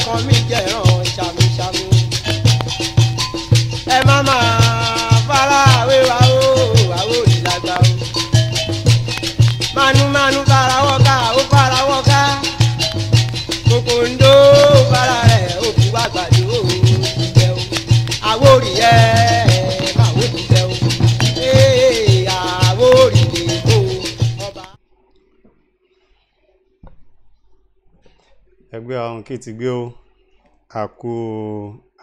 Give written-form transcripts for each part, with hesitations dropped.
kan mi jẹ̀ràn ṣàmùṣàmù. Ẹ má máa fara wéwà o àwòrì lágbà o. Manumanu fara wọ́ká ó fara wọ́ká. Kòkòndó fara rẹ̀ ó kú àgbàdo ó jẹ́ o. Àwòrì ẹ̀ báwo ti jẹ́ o. Àwòrì lè kó ọba. Ẹgbẹ́ àwọn kí ti gbé ó àkú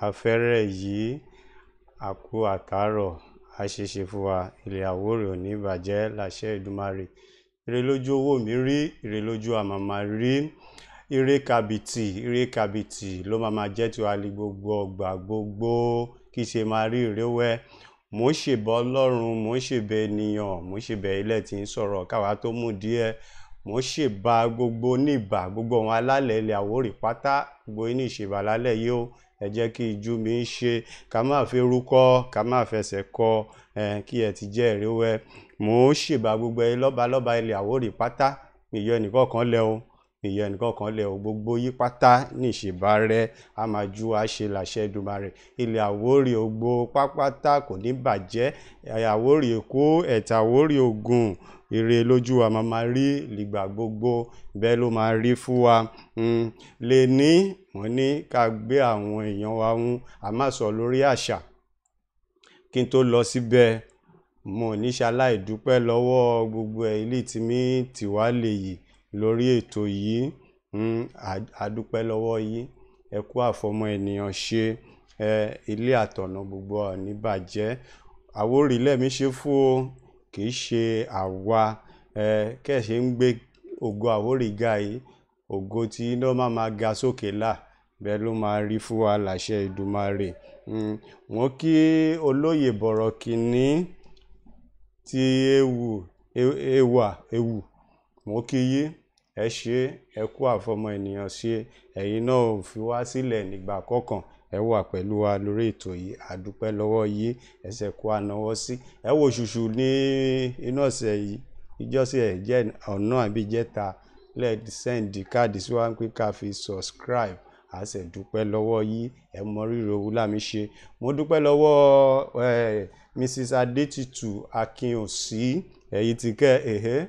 afẹ́rẹ́ yìí àkú àtàárọ̀ àṣeṣe fún wa ilẹ̀ Àwórì ò ní bàjẹ́ láṣẹ Èdùmàrè. Ire lójú owó mi rí, ire lójú àmàmà rí, ire kàbìtì ló máa jẹ́ tí wàá lè gbogbo ọgbà gbogbo kí ṣe máa rí ìrẹ́wẹ́. Mo ṣèbà Ọlọ́run, mo ṣèbà ènìyàn, mo ṣèbà ilẹ̀ tí ń sọ̀rọ̀ káwa tó mú díẹ̀. Mo ṣèbà gbogbo oníbà gbogbo àwọn alálẹ̀ ilẹ̀ Àwórì pátá gbogbo ní ìṣèbà lálẹ́ yìí ó. Ẹ jẹ́ kí ijú mi ń ṣe ká má fẹ́ rúkọ ká má fẹsẹ̀ kọ kí ẹ ti jẹ́ ìrẹ́wẹ́. Mo ṣèbà gbogbo lọ́balọ́ba ilẹ̀ Àwórì pátá ìyọ ẹnìkọ̀ọ̀kan lẹ o ìyọ ẹnìkọ̀ọ̀kan lẹ o gbogbo yí pátá ní ìṣèbà rẹ a máa ju àṣẹ làṣẹ Èdùmàrè. Ilẹ̀ Àwórì ògbó pápátá kò ní bàjẹ́. Àwórì Èkó Ẹ̀tà Àwórì Ògùn ire lójú wa máa rí lìgbà gbogbo bẹ́ẹ̀ ló máa rí fún wa. Lè ní wọ́n ní ká gbé àwọn èèyàn wa ń a máa sọ lórí àṣà. Kí n tó lọ síbẹ̀ mo ní ṣaláì dúpẹ́ lọ́wọ́ gbogbo ilé tí mi tì wá lè yìí lórí ètò yìí. Àdúpẹ́ lọ́wọ́ yìí ẹ kú àfọmọ ènìyàn ṣe ilé àtọ̀nà gbogbo ò ní bàjẹ́. Àwórì lẹ́mí ṣe fún o kì í ṣe àwa kẹ́ṣe ń gbé ògo Àwórì ga yìí ògo tí iná máa ga sókè là bẹ́ẹ̀ ló máa rí fún wa láṣẹ Èdùmàrè. Wọ́n kí olóyè bọ̀rọ̀ kìíní tí ewu mo kí yí ẹ ṣe ẹ kú àfọmọ ènìyàn ṣe ẹ̀yin náà ò fi wá sílẹ̀ nígbà kọ̀ọ̀kan ẹ wà pẹ̀lú wa lórí ètò yìí àdúpẹ́ lọ́wọ́ yìí ẹsẹ̀ kó ànáwọ́ sí ẹ wo ṣùṣù ní inú ọ̀sẹ̀ yìí ìjọsìn ẹ̀ jẹ́ ọ̀nà àbí jẹ́ta lẹ́ẹ̀dì sẹ́ǹdì káàdì sí wa pé ká fi subscribe a sì dúpẹ́ lọ́wọ́ yìí ẹ mọ rírì owó lámì ṣe. Mo dúpẹ́ lọ́wọ́ Mrs. Adétìtù Akínòsí èyí tí kẹ́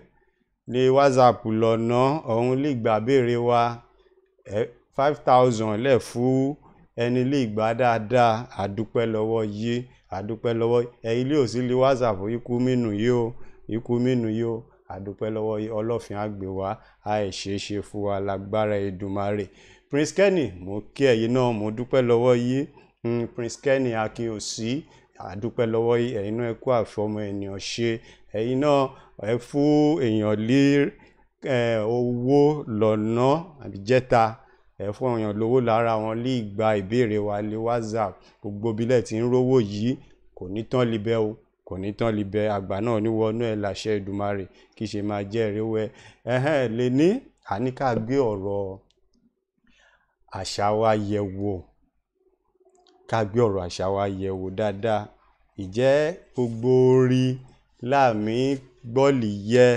ní WhatsApp lọ́nà ọ̀hún lè gbà béèrè wa 5,000 lẹ̀ fún ẹni lè gbà dáadáa àdúpẹ́ lọ́wọ́ yìí àdúpẹ́ lọ́wọ́ ẹ̀yin lè ò sí lè WhatsApp ikú mínú yìí ó àdúpẹ́ lọ́wọ́ yìí ọlọ́fin àgbè wa àìṣeéṣe fún wa lágbára Èdùmàrè. Prince Kenny mo kí ẹ̀yin náà mo dúpẹ́ lọ́wọ́ yìí Prince Kenny Akínòsí àdúpẹ́ lọ́wọ́ yìí ẹ̀yin náà ẹ kú àfọmọ ènìyàn ṣe ẹ̀yin náà ẹ fún èèyàn lé owó lọ́nà àbí jẹ́ta ẹ fún èèyàn lówó lára wọn lè gba ìbéèrè wa lé WhatsApp gbogbo bílẹ̀ tí ń rówó yìí kò ní tán libẹ̀ o kò ní tán libẹ̀ àgbà náà ní wọnú ẹ̀ láṣẹ Èdùmàrè kì í ṣe máa jẹ́ ìrẹ́wẹ́ lè ní àníká gbé ọ̀rọ̀ àṣà wa yẹ̀ wò ká gbé ọ̀rọ̀ àṣà wa yẹ̀ wò dáadáa ìjẹ́ gbogbo orí láàmì gbọ́lì yẹ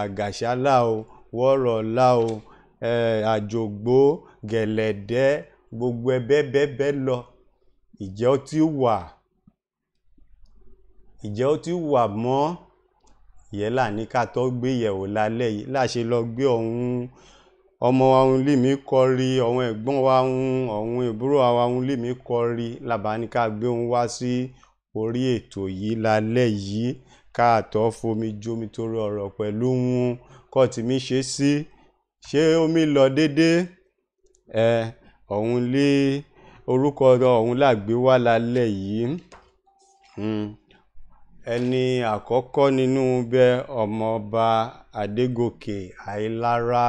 àgàṣálà o wọ́rọ̀lá o àjògbó gẹ̀lẹ̀dẹ́ gbogbo ẹbẹ́ lọ ìjẹ́ ó ti wà mọ́ ìyẹ́là ní ká tó gbé yẹ̀wò lálẹ́ yìí láṣẹ lọ gbé ọ̀hún ọmọ wa ń lè mí kọrí ọ̀hún ẹ̀gbọ́n wa ń ọ̀hún ìbúrò wa ń lè mí kọrí làbáni ká gbé òun wá sí orí ètò yìí lálẹ́ yìí káàtọ́ fomi jómi torí ọ̀rọ̀ pẹ̀lú wọn kọ́ tí mi ṣe sí ṣé omi lọ dédé ọ̀hún lé orúkọ ọ̀hún làgbé wá lálẹ́ yìí. Ẹni àkọ́kọ́ nínú bẹ́ ọmọọba Adégòkè Àìlára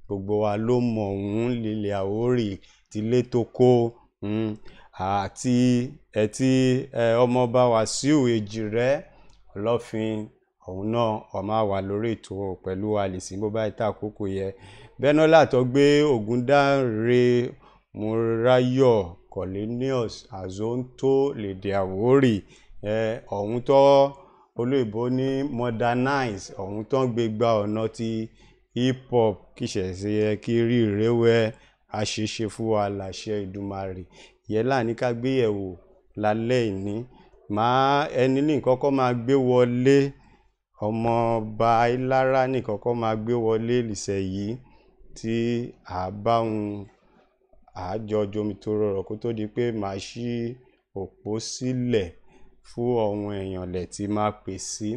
gbogbo wa ló mọ̀ òun lílẹ̀ Àwórì tilé tó kó àti ẹ̀tí ọmọọba Wàsíù Èjìrẹ́ Ọlọ́fin òun náà ọmọ wà lórí ètò pẹ̀lú àlìsí bó bá ìta àkókò yẹ Bẹ́nọ́lá tó gbé Ògúndáre Múráyọ̀ Cornelius Azonto lédè Àwórì ọ̀hún tó olóyìnbó ní modernize ọ̀hún tó ń gbé gba ọ̀nà ti hip hop kì í ṣe ṣe kí rí ìrẹ́wẹ́ àṣeṣe fún wa láṣẹ Ìdùmarè. Ìyẹn là ní ká gbé yẹ̀wò lálẹ́ ìní. Ẹni ní kọ́kọ́ máa gbé wọlé, ọmọọba Ìlara ní kọ́kọ́ máa gbé wọlé lìṣẹ̀ yìí tí àjọ jomitoro ọ̀rọ̀ kó tó di pé màá ṣí òpó sílẹ̀ fún àwọn èèyàn lẹ̀ tí máa pè sí.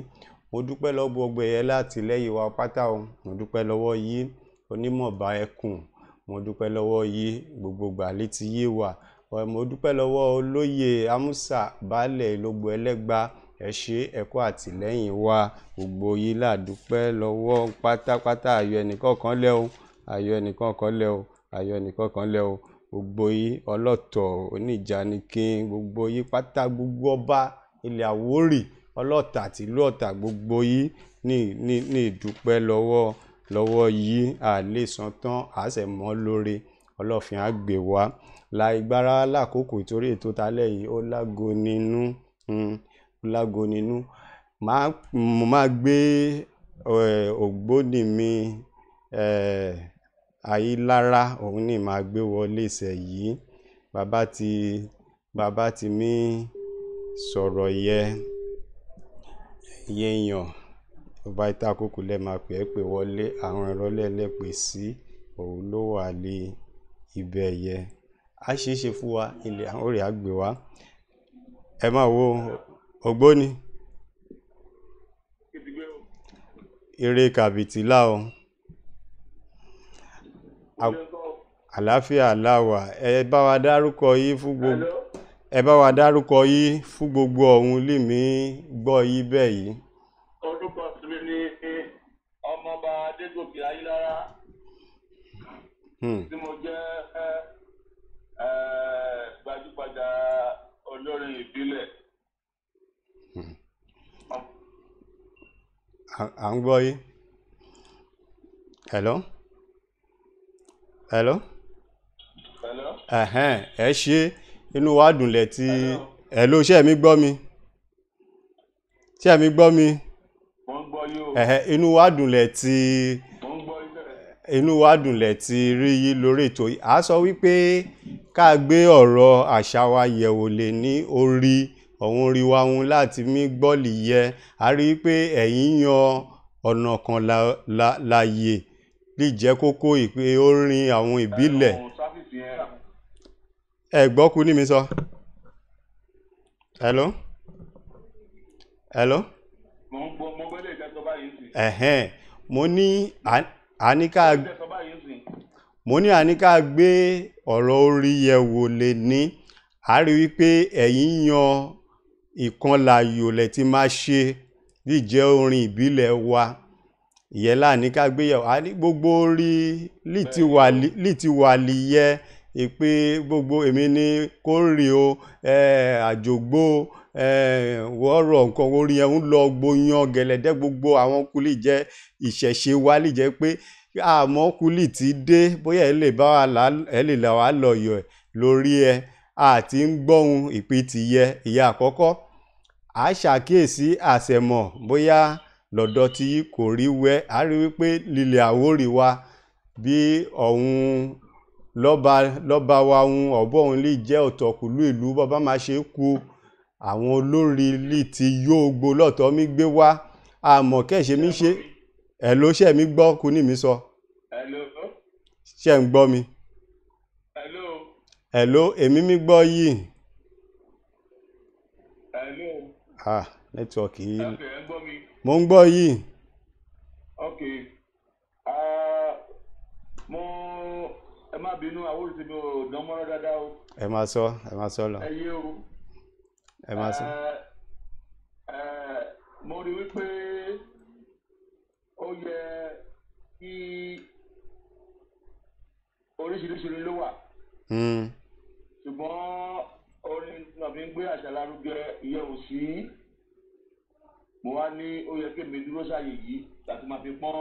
Mo dúpẹ́ lọ́wọ́ gbogbo ẹ̀yẹ láti lẹ́yìn wa pátá o. Mo dúpẹ́ lọ́wọ́ yìí onímọ̀ọ́ba ẹkùn. Mo dúpẹ́ lọ́wọ́ yìí gbogbo gbàlẹ́ ti yé wa. Mo dúpẹ́ lọ́wọ́ olóyè Amusa baálẹ̀ Ìlógbò Ẹlẹ́gbà. Ẹ ṣé ẹ kú àtìlẹ́yìn wa gbogbo yìí là dúpẹ́ lọ́wọ́ pátápátá. Ayọ̀ ẹnìkọ̀ọ̀kan lẹ́ o, ayọ̀ ẹnìkọ̀ọ̀kan lẹ́ o, ayọ̀ ẹnìkọ̀ọ̀kan lẹ́ o. Gbogbo yìí ọlọ́tọ̀ oníjànikin, gbogbo yìí pátá, gbogbo ọba ilẹ̀ Àwórì, ọlọ́tà tìlú Ọ̀tà, gbogbo yìí ní ìdúpẹ́ lọ́wọ́ yìí. Lè san tán àṣẹ mọ́ lóore Ọlọ́fin á gbé wa. Láìgbára lákòókò ìtorí ètò talẹ́ yìí ó lágo nínú. Mo máa gbé ògbóni mi Ayílára, òun ní máa gbé wọlé ìṣẹ̀ yìí. Bàbá ti mí sọ̀rọ̀ yẹ̀yàn ọba ìta àkókò lẹ́ máa pè wọlé. Àwọn ẹ̀rọ lẹ́lẹ́pẹ̀ sí òun ló wà lé ibẹ̀ yẹ. A ṣeéṣe fún wa ilẹ̀ Àwórì á gbé wa. Ẹ máa wo ògbóni eré kàbìtìlá o. Àlàáfíà láwà. Ẹ bá wa dárúkọ yìí fún gbogbo ọ̀hún lè mí gbọ́ yìí bẹ́ẹ̀ yìí. Orúkọ mi ni ọmọọba Adégòkè Ayílára tí mo jẹ́ gbajúgbajà olórin ìbílẹ̀. À ń gbọ́ yìí. Hello? Ẹ ṣé, inú wa dùnlẹ̀ tí hello, ṣé mi gbọ́ mi? Mo ń gbọ́ yìí o. Inú wa dùnlẹ̀ tí rí yí lórí ètò yìí. A sọ wípé ká gbé ọ̀rọ̀ àṣà wa yẹ̀wò lè ní orí wa hun láti mí gbọ́lì yẹ. A rí pé ẹ̀yin yan ọ̀nà kan láàyè lè jẹ́ kókó ìpè orin àwọn ìbílẹ̀. Ẹ gbọ́ kú ní mi sọ. Hello? Mo gbọ́ lè jẹ́ sọ báyìí sí. Mo ní àníká gbé ọ̀rọ̀ orí yẹ̀wò lè ní. A rí wípé ẹ̀yin yan ìkan láàyò lẹ̀ tí máa ṣe lè jẹ́ orin ìbílẹ̀ wa. Ìyẹn là ní ká gbé yẹ̀wò. A ní gbogbo orí lì ti wà lì yẹ ìpè gbogbo èmi ní kó rí o àjògbó wọ́rọ̀ nǹkan orí ẹ̀ ń lọ gboyan gẹ̀lẹ́dẹ́ gbogbo àwọn kúlì jẹ́ ìṣẹ̀ṣe wa lè jẹ́ pé àmọ́ kúlì ti dé bóyá ẹ lè là wá lọ́yọ̀ lórí ẹ àti ń gbọ́hun ìpè tìyẹ. Ìyá àkọ́kọ́ a ṣàkíyèsí àṣẹmọ̀ bóyá lọ́dọ̀ tí kò rí wẹ́. A rí wípé lílẹ̀ Àwórì wa bí ọ̀hún lọ́ba wa ohun ọ̀bọ̀ òun lè jẹ́ ọ̀tọ̀kùlú ìlú bọ́bá máa ṣe kú àwọn olórí lè ti yóò gbó lọ́tọ̀ mi gbé wá àmọ́ kẹ́ṣe mi ṣe ẹ̀ ló ṣe mi gbọ́ kú ní mi sọ. Ṣé ń gbọ́ mi? Hello, èmi mi gbọ́ yìí. Nẹ́tíwọ̀kì yìí. Mo ń gbọ́ yìí. Ẹ má bínú Àwórì tí mi ò dán mọ́rán dáadáa o. Ẹ máa sọ lọ. Ẹ yé o. Ẹ máa sọ. Mo rí wípé ó yẹ kí oríṣiríṣi ló wà. Ṣùgbọ́n orin tí wọ́n fi ń gbé àṣà lárugẹ ìyẹn ò sí. Mo wá ní ó yẹ kí èmi dúró sáyè yìí láti máa fi pọ́n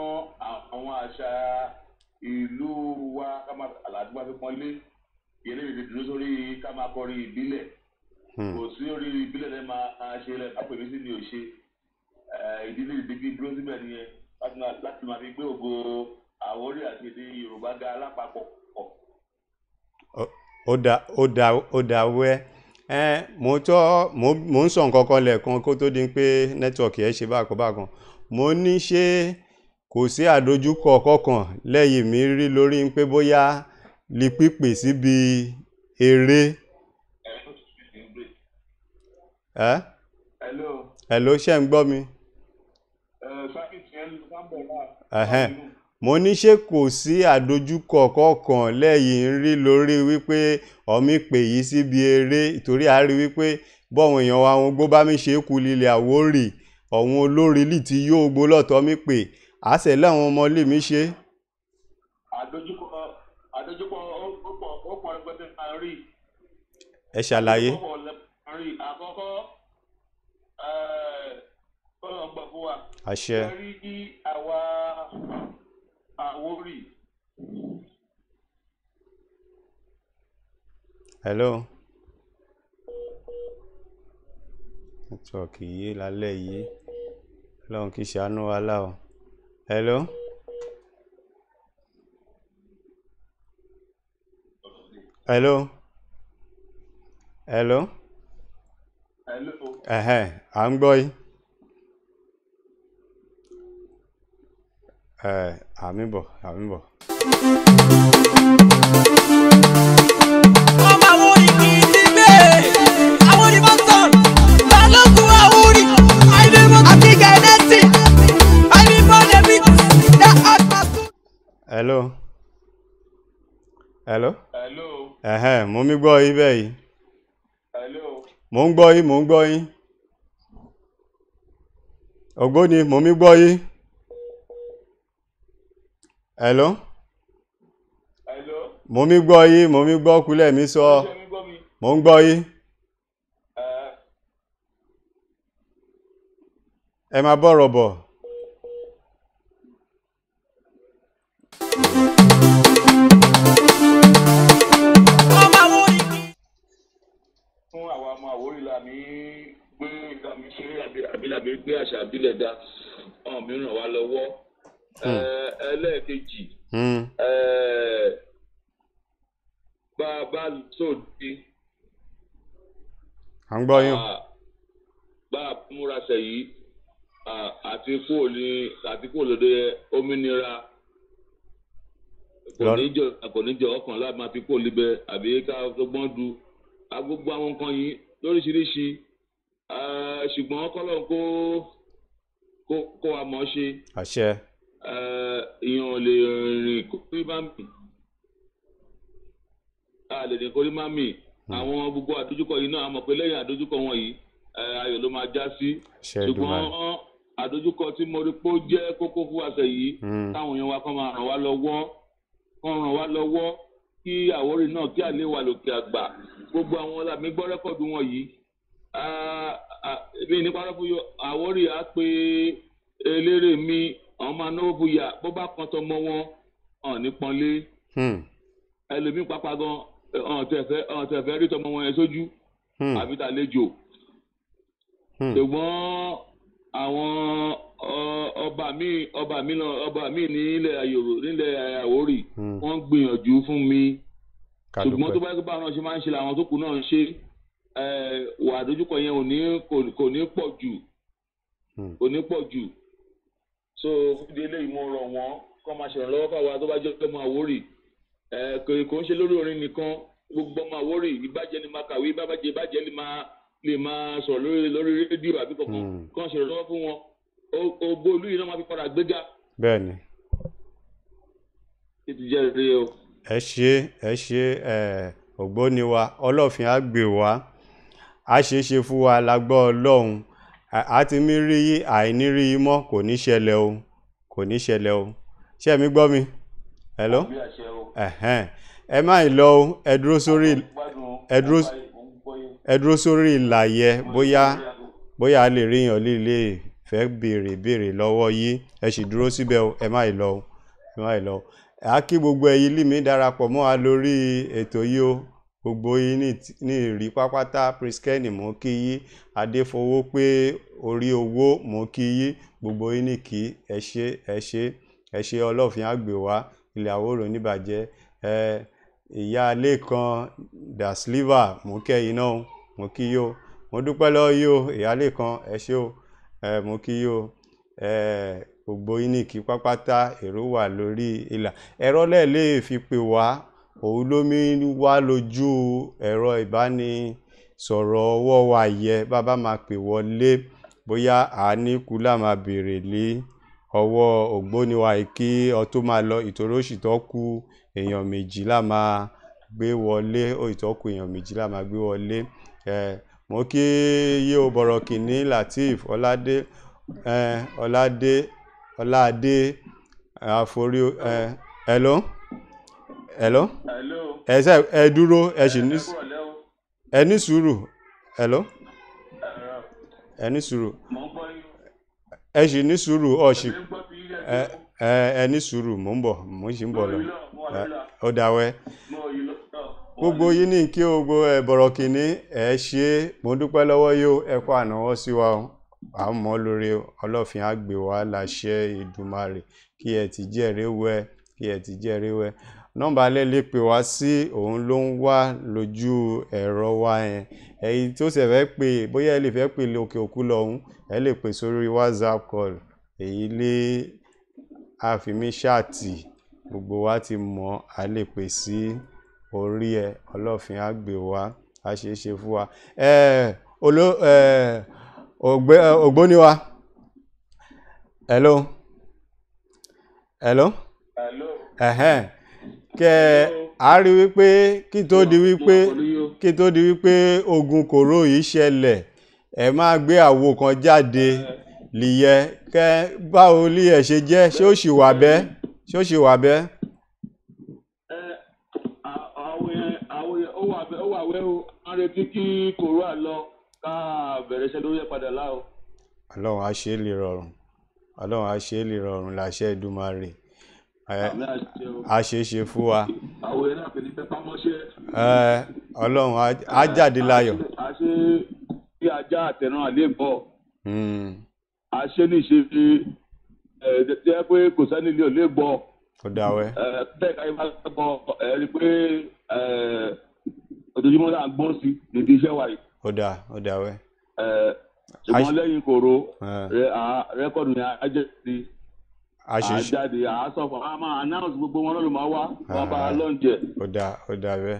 àwọn àṣà ìlú wa ká máa àlàdé máa fi pọ́n ilé ìyẹlẹ ìdè dúró sórí ká máa kọrin ìbílẹ̀. Kò sí orí ìbílẹ̀ lẹ́ẹ̀ máa ṣe lẹ́ẹ̀ bá pèmí sí ni ò ṣe. Ìdílé ìdíbí dúró síbẹ̀ nìyẹn láti máa fi gbé ògo Àwórì àti èdè Yorùbá ga lápapọ̀. ó dá wẹ́ mo ń sọ nǹkan kan lẹ́ẹ̀kan kó tó di pé nẹ́tíwọ̀kì ẹ̀ ṣe bákan mo ní ṣé kò sí àdójúkọ kọ̀ọ̀kan lẹ́yìn mi rí lórí pé bóyá lè pípè síbi eré. Hello, ṣé ń gbọ́ mi? Mo ní ṣé kò sí àdójúkọ kọ̀ọ̀kan lẹ́yìn rí lórí wípé ọmí pè yìí síbi eré ìtorí a rí wípé bọ́wọn èèyàn wa àwọn gbóbá mi ṣe kú lílẹ̀ Àwórì ọ̀hun olórí lì tí yóò gbó lọ́tọ́ mi pè àṣẹ láwọn ọmọ lè mi ṣe. Àdójúkọ ó pọ̀ rẹpẹtẹ máa rí. Ẹ ṣàlàyé. Àkọ́kọ́ kọ́lọ̀ ń gbọ́ fún wa. Àṣẹ. Rí àwa Àwórì. Hello. Nẹ́tíwọ̀kì yìí lálẹ́ yìí lọ́hùn kí ṣàánú wa láò. Hello. Hello. Hello. À ń gbọ́ yín. Àmì bọ̀. Ọmọ Àwórì kì í ti bẹ́ẹ̀. Àwórì bá sọ̀rọ̀. Balógun Àwórì. Àìlèmọ̀ àti gẹ̀ẹ́dẹ́sì. Àìlèmọ̀ lèmi. Dá àtàkùn. Hello. Hello. Mo mi gbọ́ yín bẹ́ẹ̀ yìí. Hello. Mo ń gbọ́ yín. Ògbóni mo mi gbọ́ yín. Hello. Mo mi gbọ́ yín, mo mi gbọ́ kulẹ̀ mi sọ. Mo ń gbọ́ yín. Ẹ máa bọ̀rọ̀ bọ̀. Fún àwa ọmọ Àwórì la mi gbé ìdàmí ṣeré àbílàbí gbé àṣà àbílẹ̀ dá ọ̀n mi ràn wá lọ́wọ́. Ẹlẹ́ẹ̀kejì bá sóòdì. À ń gbọ́ yín. Bá múra sẹ́yìí àti kúrò lóde òmìnira kò ní jọ ọkàn láti máa fi kó libẹ̀ àbí ká gbọ́n du gbogbo àwọn nǹkan yìí lóríṣiríṣi ṣùgbọ́n kọ́lọ́n kó wa mọ̀ ṣe. Àṣẹ. Èèyàn lè rìn kórí má mì lè rìn kórí má mì àwọn gbogbo àdójúkọ yìí náà a mọ̀ pé lẹ́yìn àdójúkọ wọn yìí ayọ̀ ló máa já sí ṣùgbọ́n àdójúkọ tí mo rí pé ó jẹ́ kókó fún àṣẹ yìí táwọn èèyàn wa kàn máa ràn wá lọ́wọ́ kí Àwórì náà kí àlè wà lókè àgbà gbogbo àwọn làmì gbọ́ rẹ́kọ̀dù wọn yìí bí nípa rẹ́ fún Àwórì á pé eléré mi àwọn máa náwó bóyá bó bá kan tọmọ wọn hàn ní pọ́nlé ẹlòmíín pápá gan ọ̀n tẹ̀fẹ́ rí tọmọ wọn yẹn sójú àbí tàlejò ṣùgbọ́n àwọn ọba mi ní ilẹ̀ Àwórì wọ́n gbìyànjú fún mi ṣùgbọ́n tó bá yẹ kó bá wọn ṣe máa ń ṣe làwọn tó kù náà ń ṣe wà àdójúkọ yẹn kò ní pọ̀ jù so fúdi eléyìí mo rọ̀ wọ́n kó máa ṣèrànlọ́wọ́ fáwa tó bá jẹ́ ọmọ Àwórì kò ń ṣe lórí orin nìkan gbogbo ọmọ Àwórì ìbàjẹ́ ni máa kàwé ìbàjẹ́ lè máa sọ̀rọ̀ lórí rédíò àbí kankan kó ń ṣèrànlọ́wọ́ fún wọn ògbó olú yìí náà máa fi padà gbéga. Bẹ́ẹ̀ni. ètò jẹ́ rere o. Ẹ ṣe ògbóni wa ọlọ́fin á gbè wá á ṣeéṣe fún wa lágbọ́ Ọlọ́run a ti mí rí yí àìní rí yí mọ́ kò ní ṣẹlẹ̀ o ṣé mi gbọ́ mi? Hello. Ẹ má ì lọ o ẹ dúró sórí ìlà yẹ bóyá a lè ríyàn líle fẹ́ béèrè lọ́wọ́ yìí ẹ sì dúró síbẹ̀ o ẹ má ì lọ o a kí gbogbo ẹ̀yin lì mí darapọ̀ mọ́ wa lórí ètò yìí o gbogbo yìí ní ìrí pápátá Priskeni mú kí yí Adéfowó pé orí owó mú kí yí gbogbo yìí ní kí ẹ ṣe ọlọ́fin àgbè wá ilẹ̀ Àwórì oníbàjẹ́ ìyá Lékan da sliver mo kẹ́yìn náà mo kí yó mo dúpẹ́ lọ́wọ́ yó ìyá Lékan ẹ ṣé o mo kí yó gbogbo yín ní kí pápátá èrò wà lórí ìlà ẹ̀rọ lẹ́ẹ̀lẹ́ fi pè wá òun ló mi wá lójú ẹ̀rọ ìbánisọ̀rọ̀ ọwọ́ wa yẹ bàbá máa pè wọlé bóyá àníkú là máa béèrè lé ọwọ́ ògbóni wa kí ọ tó máa lọ ìtòróṣì tó kù èèyàn méjìlá máa gbé wọlé ìtọ́kù èèyàn méjìlá máa gbé wọlé mo kí yíò bọ̀rọ̀ kìíní Latif ọládé àforí hello ẹ dúró ẹ ní sùúrù hello ẹ ní sùúrù ẹ sì ní sùúrù ọ̀ṣì ẹ ní sùúrù mo sì ń bọ̀ lọ ó dáwẹ́ gbogbo yìí ní kí gbogbo bọ̀rọ̀ kìíní ẹ ṣe mo dúpẹ́ lọ́wọ́ yóò ẹ kó ànáwọ́ sí wa à ń mọ́ lórí ọlọ́fin àgbè wa láṣẹ Èdùmàrè kí ẹ ti jẹ́rìí wẹ́ nọ́mbà alẹ́ lè pè wá sí òun ló ń wá lójú ẹ̀rọ wa yẹn èyí tó sì fẹ́ pè bóyá ẹ lè fẹ́ pè lókè òkú lọ́hún ẹ lè pè sórí WhatsApp call èyí lé àfimí ṣáàtì gbogbo wa ti mọ̀ a lè pè sí orí ọlọ́fin àgbè wa a ṣe é ṣe fún wa ògbóni wa hello kẹ a rí wípé kí tó di wípé ogun kòró yìí ṣẹlẹ̀ ẹ máa gbé àwo kan jáde lìyẹ kẹ báwo líyẹ ṣe jẹ́ ṣé ó sì wà bẹ́ẹ̀ ó wà wẹ́ o a retí kí kòró àlọ ká bẹ̀rẹ̀ iṣẹ́ lórí ẹ̀ padà láò. Ọlọ́run á ṣe é lè rọrùn láṣẹ Èdùmàrè a ṣe é ṣe fún wa Ọlọ́run á jáde láyọ̀. a ṣe bí ajá àtẹ̀ràn àlè bọ̀ a ṣe ní ṣe jẹ́ pé kò sẹ́ni ilé ò lè gbọ́. Ó dáwẹ́. Bẹ́ẹ̀ ká ibà gbọ́ rí pé ojoojúmọ́ náà gbọ́n sí nídìí iṣẹ́ wa yìí. Ó dáwẹ́. Ṣùgbọ́n lẹ́yìn kòró rẹ́kọ̀dù ni àjáde àásọ̀ fún wa máa announce gbogbo wọn lọ́dún máa wá wọn bá lọ́njẹ. Ó dáwẹ́.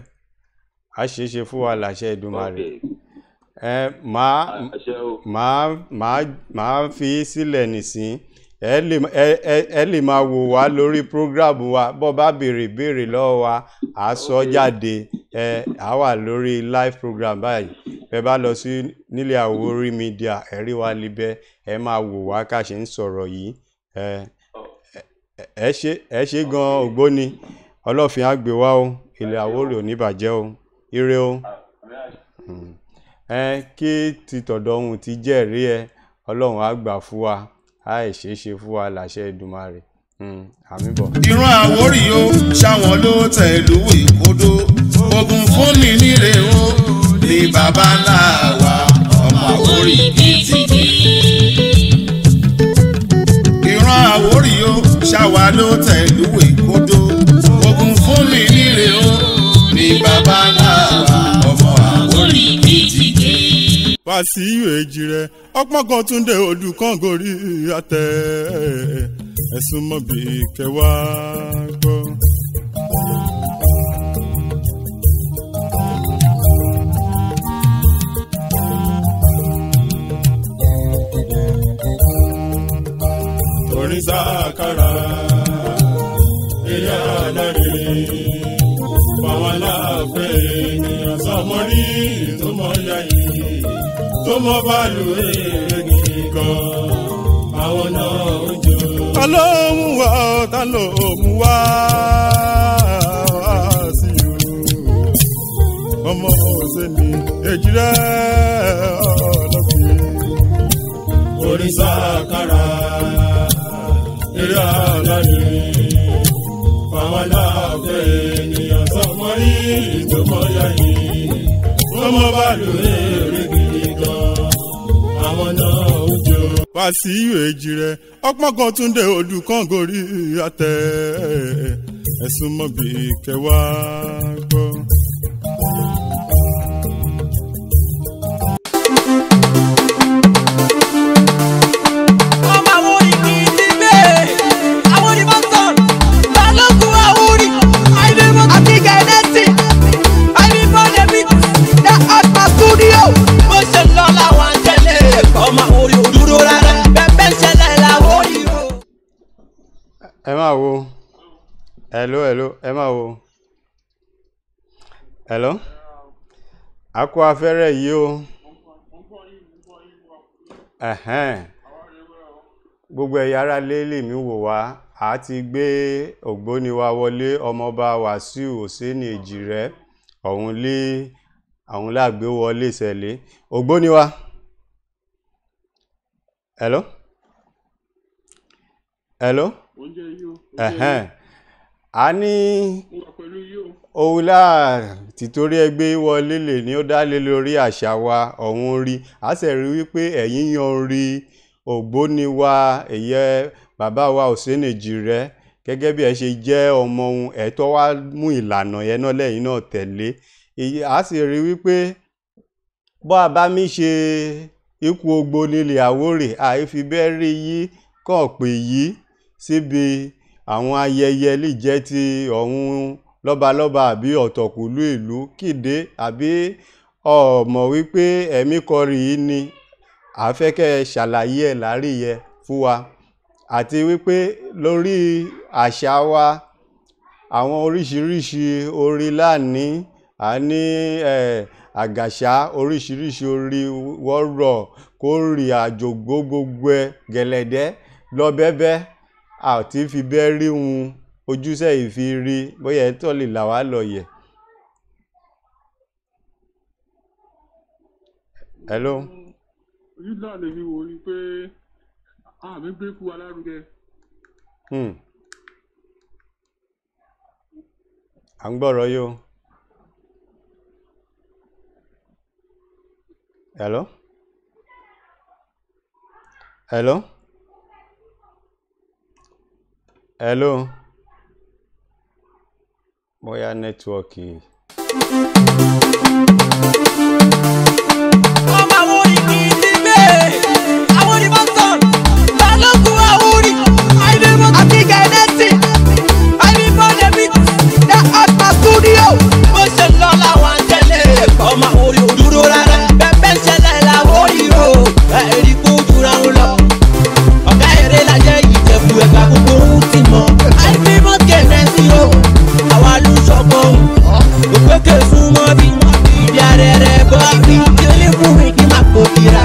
A ṣe é ṣe fún wa láṣẹ Èdùmàrè. Màá fi sílẹ̀ nìsín. Ẹ lè máa wò wá lórí program wa bọ́ bá béèrè lọ́wọ́ wa à sọ jáde à wà lórí live program báyìí ẹ bá lọ sí nílé Àwórì Media ẹ rí wa libẹ̀ ẹ máa wò wá ká ṣe ń sọ̀rọ̀ yìí ẹ ṣe gan ògbóni ọlọ́fin àgbè wa o ilẹ̀ Àwórì ò ní bàjẹ́ o ire o kí ti tọ̀dọ̀ ohun ti jẹ́rìí Ọlọ́run á gbà fún wa àìṣeéṣe fún wa láṣẹ Èdùmàrè àmín bọ̀. ìran Àwórì o ṣáwọn ló tẹ̀lú ìkódó ogun fún mi nílé o ní baba ńlá wa ọmọ Àwórì bìtìtì. ìran Àwórì o ṣáwa ló tẹ̀lú ìkódó ogun fún mi nílé o ní baba ńlá wa ọmọ Àwórì bìtìtì. Wàsíù Èjìrẹ́ ọpọ́n kan Túndé Odùkàngórí àtẹ ẹ̀sùn mọ́bí kẹwàá gbọ́. Orin Sàkárà ìyá alárin báwọn láàfẹ́ ènìyàn sọmọrí tó mọ̀ yáyé tó mọ bàálù èrè gan àwọn náà ń jò. Ta ló mú wá ta ló mú wá sí o ọmọ Òṣèlú Èjìrẹ́ ọlọ́fin. Orin Sàkárà eré alárin fáwọn aláàfẹ́ ènìyàn sọmọ yìí tó mọ yáyé tó mọ bàálù èrè àwọn náà ń jò. Wàsíù Èjìrẹ́ ọpọ́n kan Túndé Odùkàngórí àtẹ ẹ̀sùn mọ́ bí kẹwàá gbọ́. Ẹ máa wo hello ẹ máa wo hello akọ afẹ́rẹ́ yìí o gbogbo ẹ̀yà ara lélè mi wò wá a ti gbé ògbóni wa wọlé ọmọọba Wàsíù Òsénì Èjìrẹ́ ọ̀hún lágbé wọlé ìṣẹ̀lẹ̀ ògbóni wa hello a ní òwúlà títorí ẹgbẹ́ wọlé lè ní ó dálé lórí àṣà wa ọ̀hún rí a sì rí wípé ẹ̀yin yan rí ògbóni wa ẹ̀yẹ bàbá wa Òsénì Èjìrẹ́ gẹ́gẹ́ bí ẹ ṣe jẹ́ ọmọ ohun ẹ̀tọ́ wá mú ìlànà yẹn náà lẹ́yìn náà tẹ̀lé a sì rí wípé bọ́ a bá mi ṣe ikú ògbóni ilẹ̀ Àwórì àìfi bẹ́ẹ̀ rí yí kàn pé yí síbi àwọn ayẹyẹ lè jẹ́ ti ọ̀hún lọ́balọ́ba àbí ọ̀tọ̀kùlú ìlú kéde àbí ọmọ wípé ẹ̀mí kọrí yìí ni àfẹ́kẹ́ ṣàlàyé ẹ̀ láríyẹ fún wa àti wípé lórí àṣà wa àwọn oríṣiríṣi orí láàní a ní àgàṣà oríṣiríṣi orí wọ́rọ̀ kórì àjògbó gbogbo ẹ gẹ̀lẹ̀dẹ́ lọ́bẹ́bẹ́ àti fi bẹ́ rí hun ojúṣẹ́ ìfi rí bóyá ẹ̀tọ́ lè là wá lọ́yẹ̀. Hello. Ojú náà lè fi wò ó pé àmì gbé kú alárugẹ. À ń gbọ́rọ̀ yóò. Hello. Hello. Hello. Bóyá nẹ́tíwọ́ọ̀kì. Ọmọ àwọn oríkì ti bẹ́ẹ̀, àwọn onímọ̀tàn, balógun àwórí, àìdèmọ̀ àti gẹ̀ẹ́nẹ́tì, àìdìbọ̀dẹ̀ mi, the Atma studio. Bó ṣe lọ láwọn tẹ́lẹ̀, ọmọ orí òdúró rárá, bẹ́ẹ̀ ṣẹlẹ̀ láwórí o, ẹ̀rí kó jura ń lọ. Ọ̀gá eré lajẹ́ ìjẹ̀bù ẹ̀gbà gbogbo ohun ti mọ̀. Àìdìbọ̀ gẹ̀ẹ́nẹ́tì o, àwa ló ṣọ̀gbọ́n, òpékè fún mọ́bí, ìdí arẹrẹ bọ́ bí. Jírí fún mi kí máa kó kíra,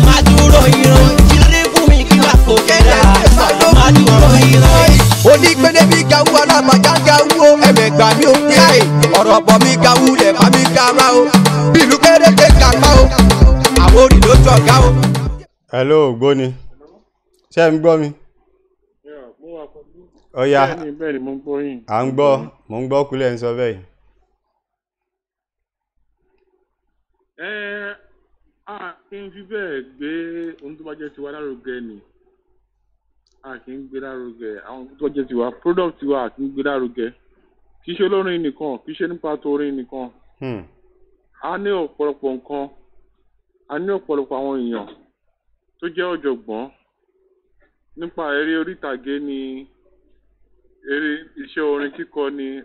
máa dúró ìran. Jírí fún mi kí máa kó kíra, máa dúró ìran. Onígbédé bí gawu alábàjá gawu o, ẹ̀mẹ̀gbà mi ò káyè. Ọ̀rọ̀ bọ̀ mi gawu lẹ̀ bá mi kára o. Bílù kéréje kápá o, Àwórì ló jọ̀gá o. Hello ògbóni, ṣé ẹ ń gbọ́ mi? Ọya, Bẹ́ẹ̀ ni mo ń gbọ́ yín. à ń gbọ́, mo ń gbọ́ kúlẹ̀ ń sọ bẹ́ẹ̀. A kì í fi bẹ́ẹ̀ gbé ohun tó bá jẹ́ tiwa lárugẹ ni. A kì í gbé lárugẹ. Àwọn tó jẹ́ tiwa, product tiwa a kì í gbé lárugẹ. Kì í ṣe olórin nìkan, kì í ṣe nípa torin nìkan. A ní ọ̀pọ̀lọpọ̀ nǹkan, a ní ọ̀pọ̀lọpọ̀ àwọn èèyàn tó jẹ́ ọ̀jọ̀gbọ́n nípa eré orí ìtàgé ni, eré iṣẹ́ orin kíkọ ni,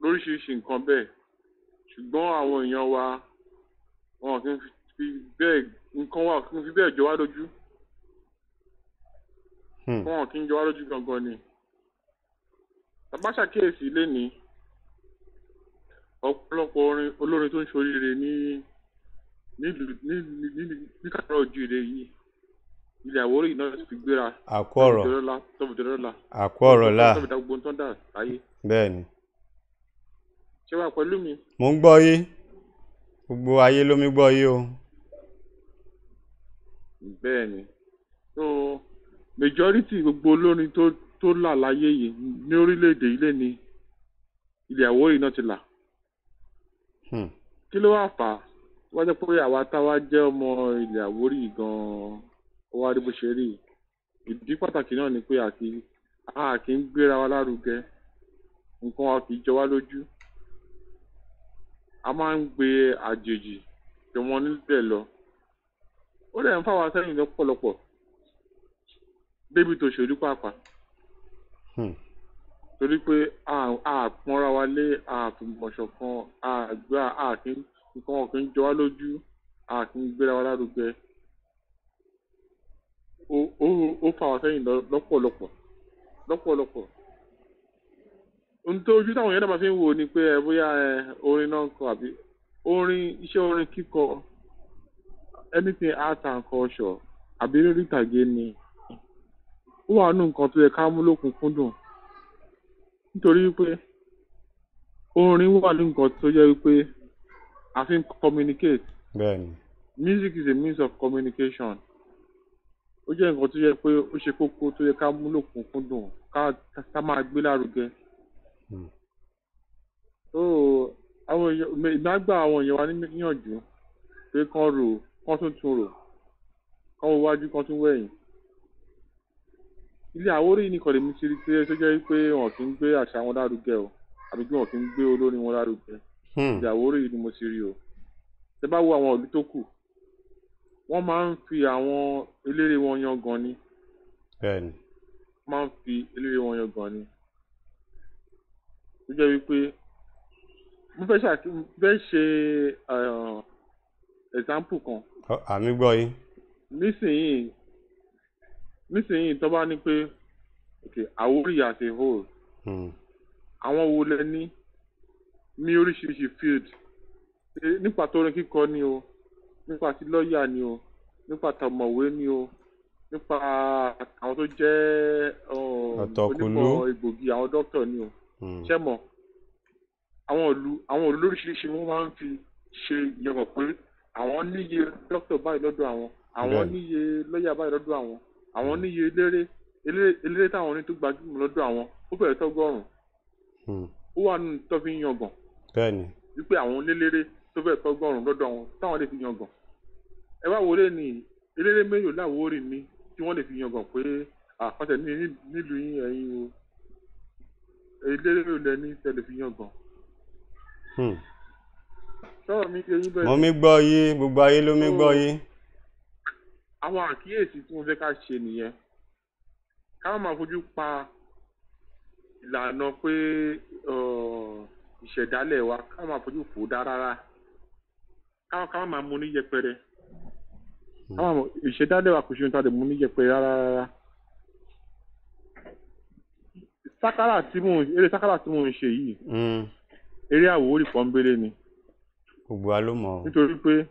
lóríṣiríṣi nǹkan bẹ́ẹ̀. Ṣùgbọ́n àwọn èèyàn wa wọn kì í fi bẹ́ẹ̀ nǹkan wa kì í fi bẹ́ẹ̀ jọ wá lójú. Wọn kì í jọ wá lójú gangan ni. Tàbá ṣàkíyèsí lénìí ọ̀pọ̀lọpọ̀ olórin tó ń ṣoríire ní kàtàrà òjìire yìí ilẹ̀ Àwórì náà ti gbéra. Àkọ́rọ̀ là. Bẹ́ẹ̀ni. Ṣé wà pẹ̀lú mi? Mo ń gbọ́ yí. Gbogbo ayé ló mi gbọ́ yí o. Bẹ́ẹ̀ni. So majority gbogbo olórin tó là láyé yìí ní orílẹ̀-èdè ilé ni ilẹ̀ Àwórì náà ti là. Kí ló wá fà á? Wọ́n jẹ́ pé àwa táwa jẹ́ ọmọ ilẹ̀ Àwórì gan-an ó wá rí bó ṣe rí. Ìdí pàtàkì náà ni pé a kì í gbéra wa lárugẹ. nǹkan wa kì í jọ wá lójú a máa ń gbé àjèjì jọ wọn nílẹ̀ lọ ó dẹ̀ ń fà wá sẹ́yìn lọ́pọ̀lọpọ̀ débi tó ṣòrí pàápàá torí pé a pọ́nra wa lé àfìmọ̀ṣọ̀ kan àgbà àkín nǹkan wọn kì í jọ wá lójú àkín gbéra wa lárugẹ ó fà wá sẹ́yìn lọ́pọ̀lọpọ̀ ohun tó ojú táwọn yẹn náà máa fi ń wò ni pé bóyá orin náà ń kọ àbí iṣẹ́ orin kíkọ anything art and culture àbí lórí ìtàgé ni ó wà nù nǹkan tó yẹ ká mú lókùnkúndùn nítorí wípé orin wà ní nǹkan tó yẹ wípé a fi ń communicate. Bẹ́ẹ̀ni. Music is a means of communication. Ó jẹ́ nǹkan tó yẹ pé ó ṣe kókó tó yẹ ká mú lókùnkúndùn ká máa gbé lárugẹ. So àwọn èèyàn ìgbàgbà àwọn èèyàn wa níyànjú pé kán rò kán tún rò kán wo wájú kán tún wẹ̀yìn. Ilé Àwórì ní kọ̀lẹ́mí ti rí pé tó jẹ́ pé wọn kì í gbé àṣà wọn lárugẹ o àbí pé wọn kì í gbé olórin wọn lárugẹ. Ilé Àwórì ni mo ti rí o. Tẹ bá wo àwọn ìlú tó kù wọ́n máa ń fi àwọn eléré wọn yangàn ni. Bẹ́ẹ̀ni. Wọ́n máa ń fi eléré wọn yangàn ni. Ó jẹ́ wípé mo fẹ́ ṣe example kan. Àmì gbọ́ yín. Nísìnyí tó bá ní pé Àwórì as a whole àwọn wo lẹ ní oríṣiríṣi field nípa torin kíkọ ni o nípa ti lọ́ọ̀yà ni o nípa tọ̀mọ̀wé ni o nípa àwọn tó jẹ́ onímọ̀ egbògi àwọn dókítà ni o ṣẹ́mọ̀ àwọn òlú lóríṣiríṣi wọ́n máa ń fi ṣe ìyẹ̀wò pé àwọn níye dókítà báyìí lọ́dọ̀ àwọn níye lọ́ọ̀yà báyìí lọ́dọ̀ àwọn níye eléré táwọn ní tó gbajúmọ̀ lọ́dọ̀ àwọn ó fẹ́rẹ̀ tọ́gọ́rùn-ún ó wà nínú tó fi ń yangàn. Bẹ́ẹ̀ni. Wípé àwọn eléré tó fẹ́rẹ̀ tọ́gọ́rùn-ún lọ́dọ̀ àwọn táwọn lè fi yangàn. Ẹ wá wọlé ní eléré mélòó l'Àwórì ní tí wọ́n lè fi yangàn pé àkọsẹ̀ nílùú yín ẹ̀yin o eléré mélòó lẹ ní tẹ́lẹ̀ fi yangàn. Sọ̀rọ̀ mi ti eyín bẹ́ẹ̀. Mo mi gbọ́ yí gbogbo ayé ló mi gbọ́ yí. Àwọn àkíyèsí tí mo fẹ́ ká ṣe nìyẹn ká má máa fojú pa ìlànà pé ìṣẹ̀dálẹ̀ wa ká má máa fojú fò dá rárá ká má máa mú ní yẹpẹrẹ ìṣẹ̀dálẹ̀ wa kò ṣe ohun tá a lè mú ní yẹpẹrẹ rárá. Eré sákárà tí mò ń ṣe yìí eré Àwórì pọ́nbélé ni. Gbogbo wa ló mọ̀. Nítorí pé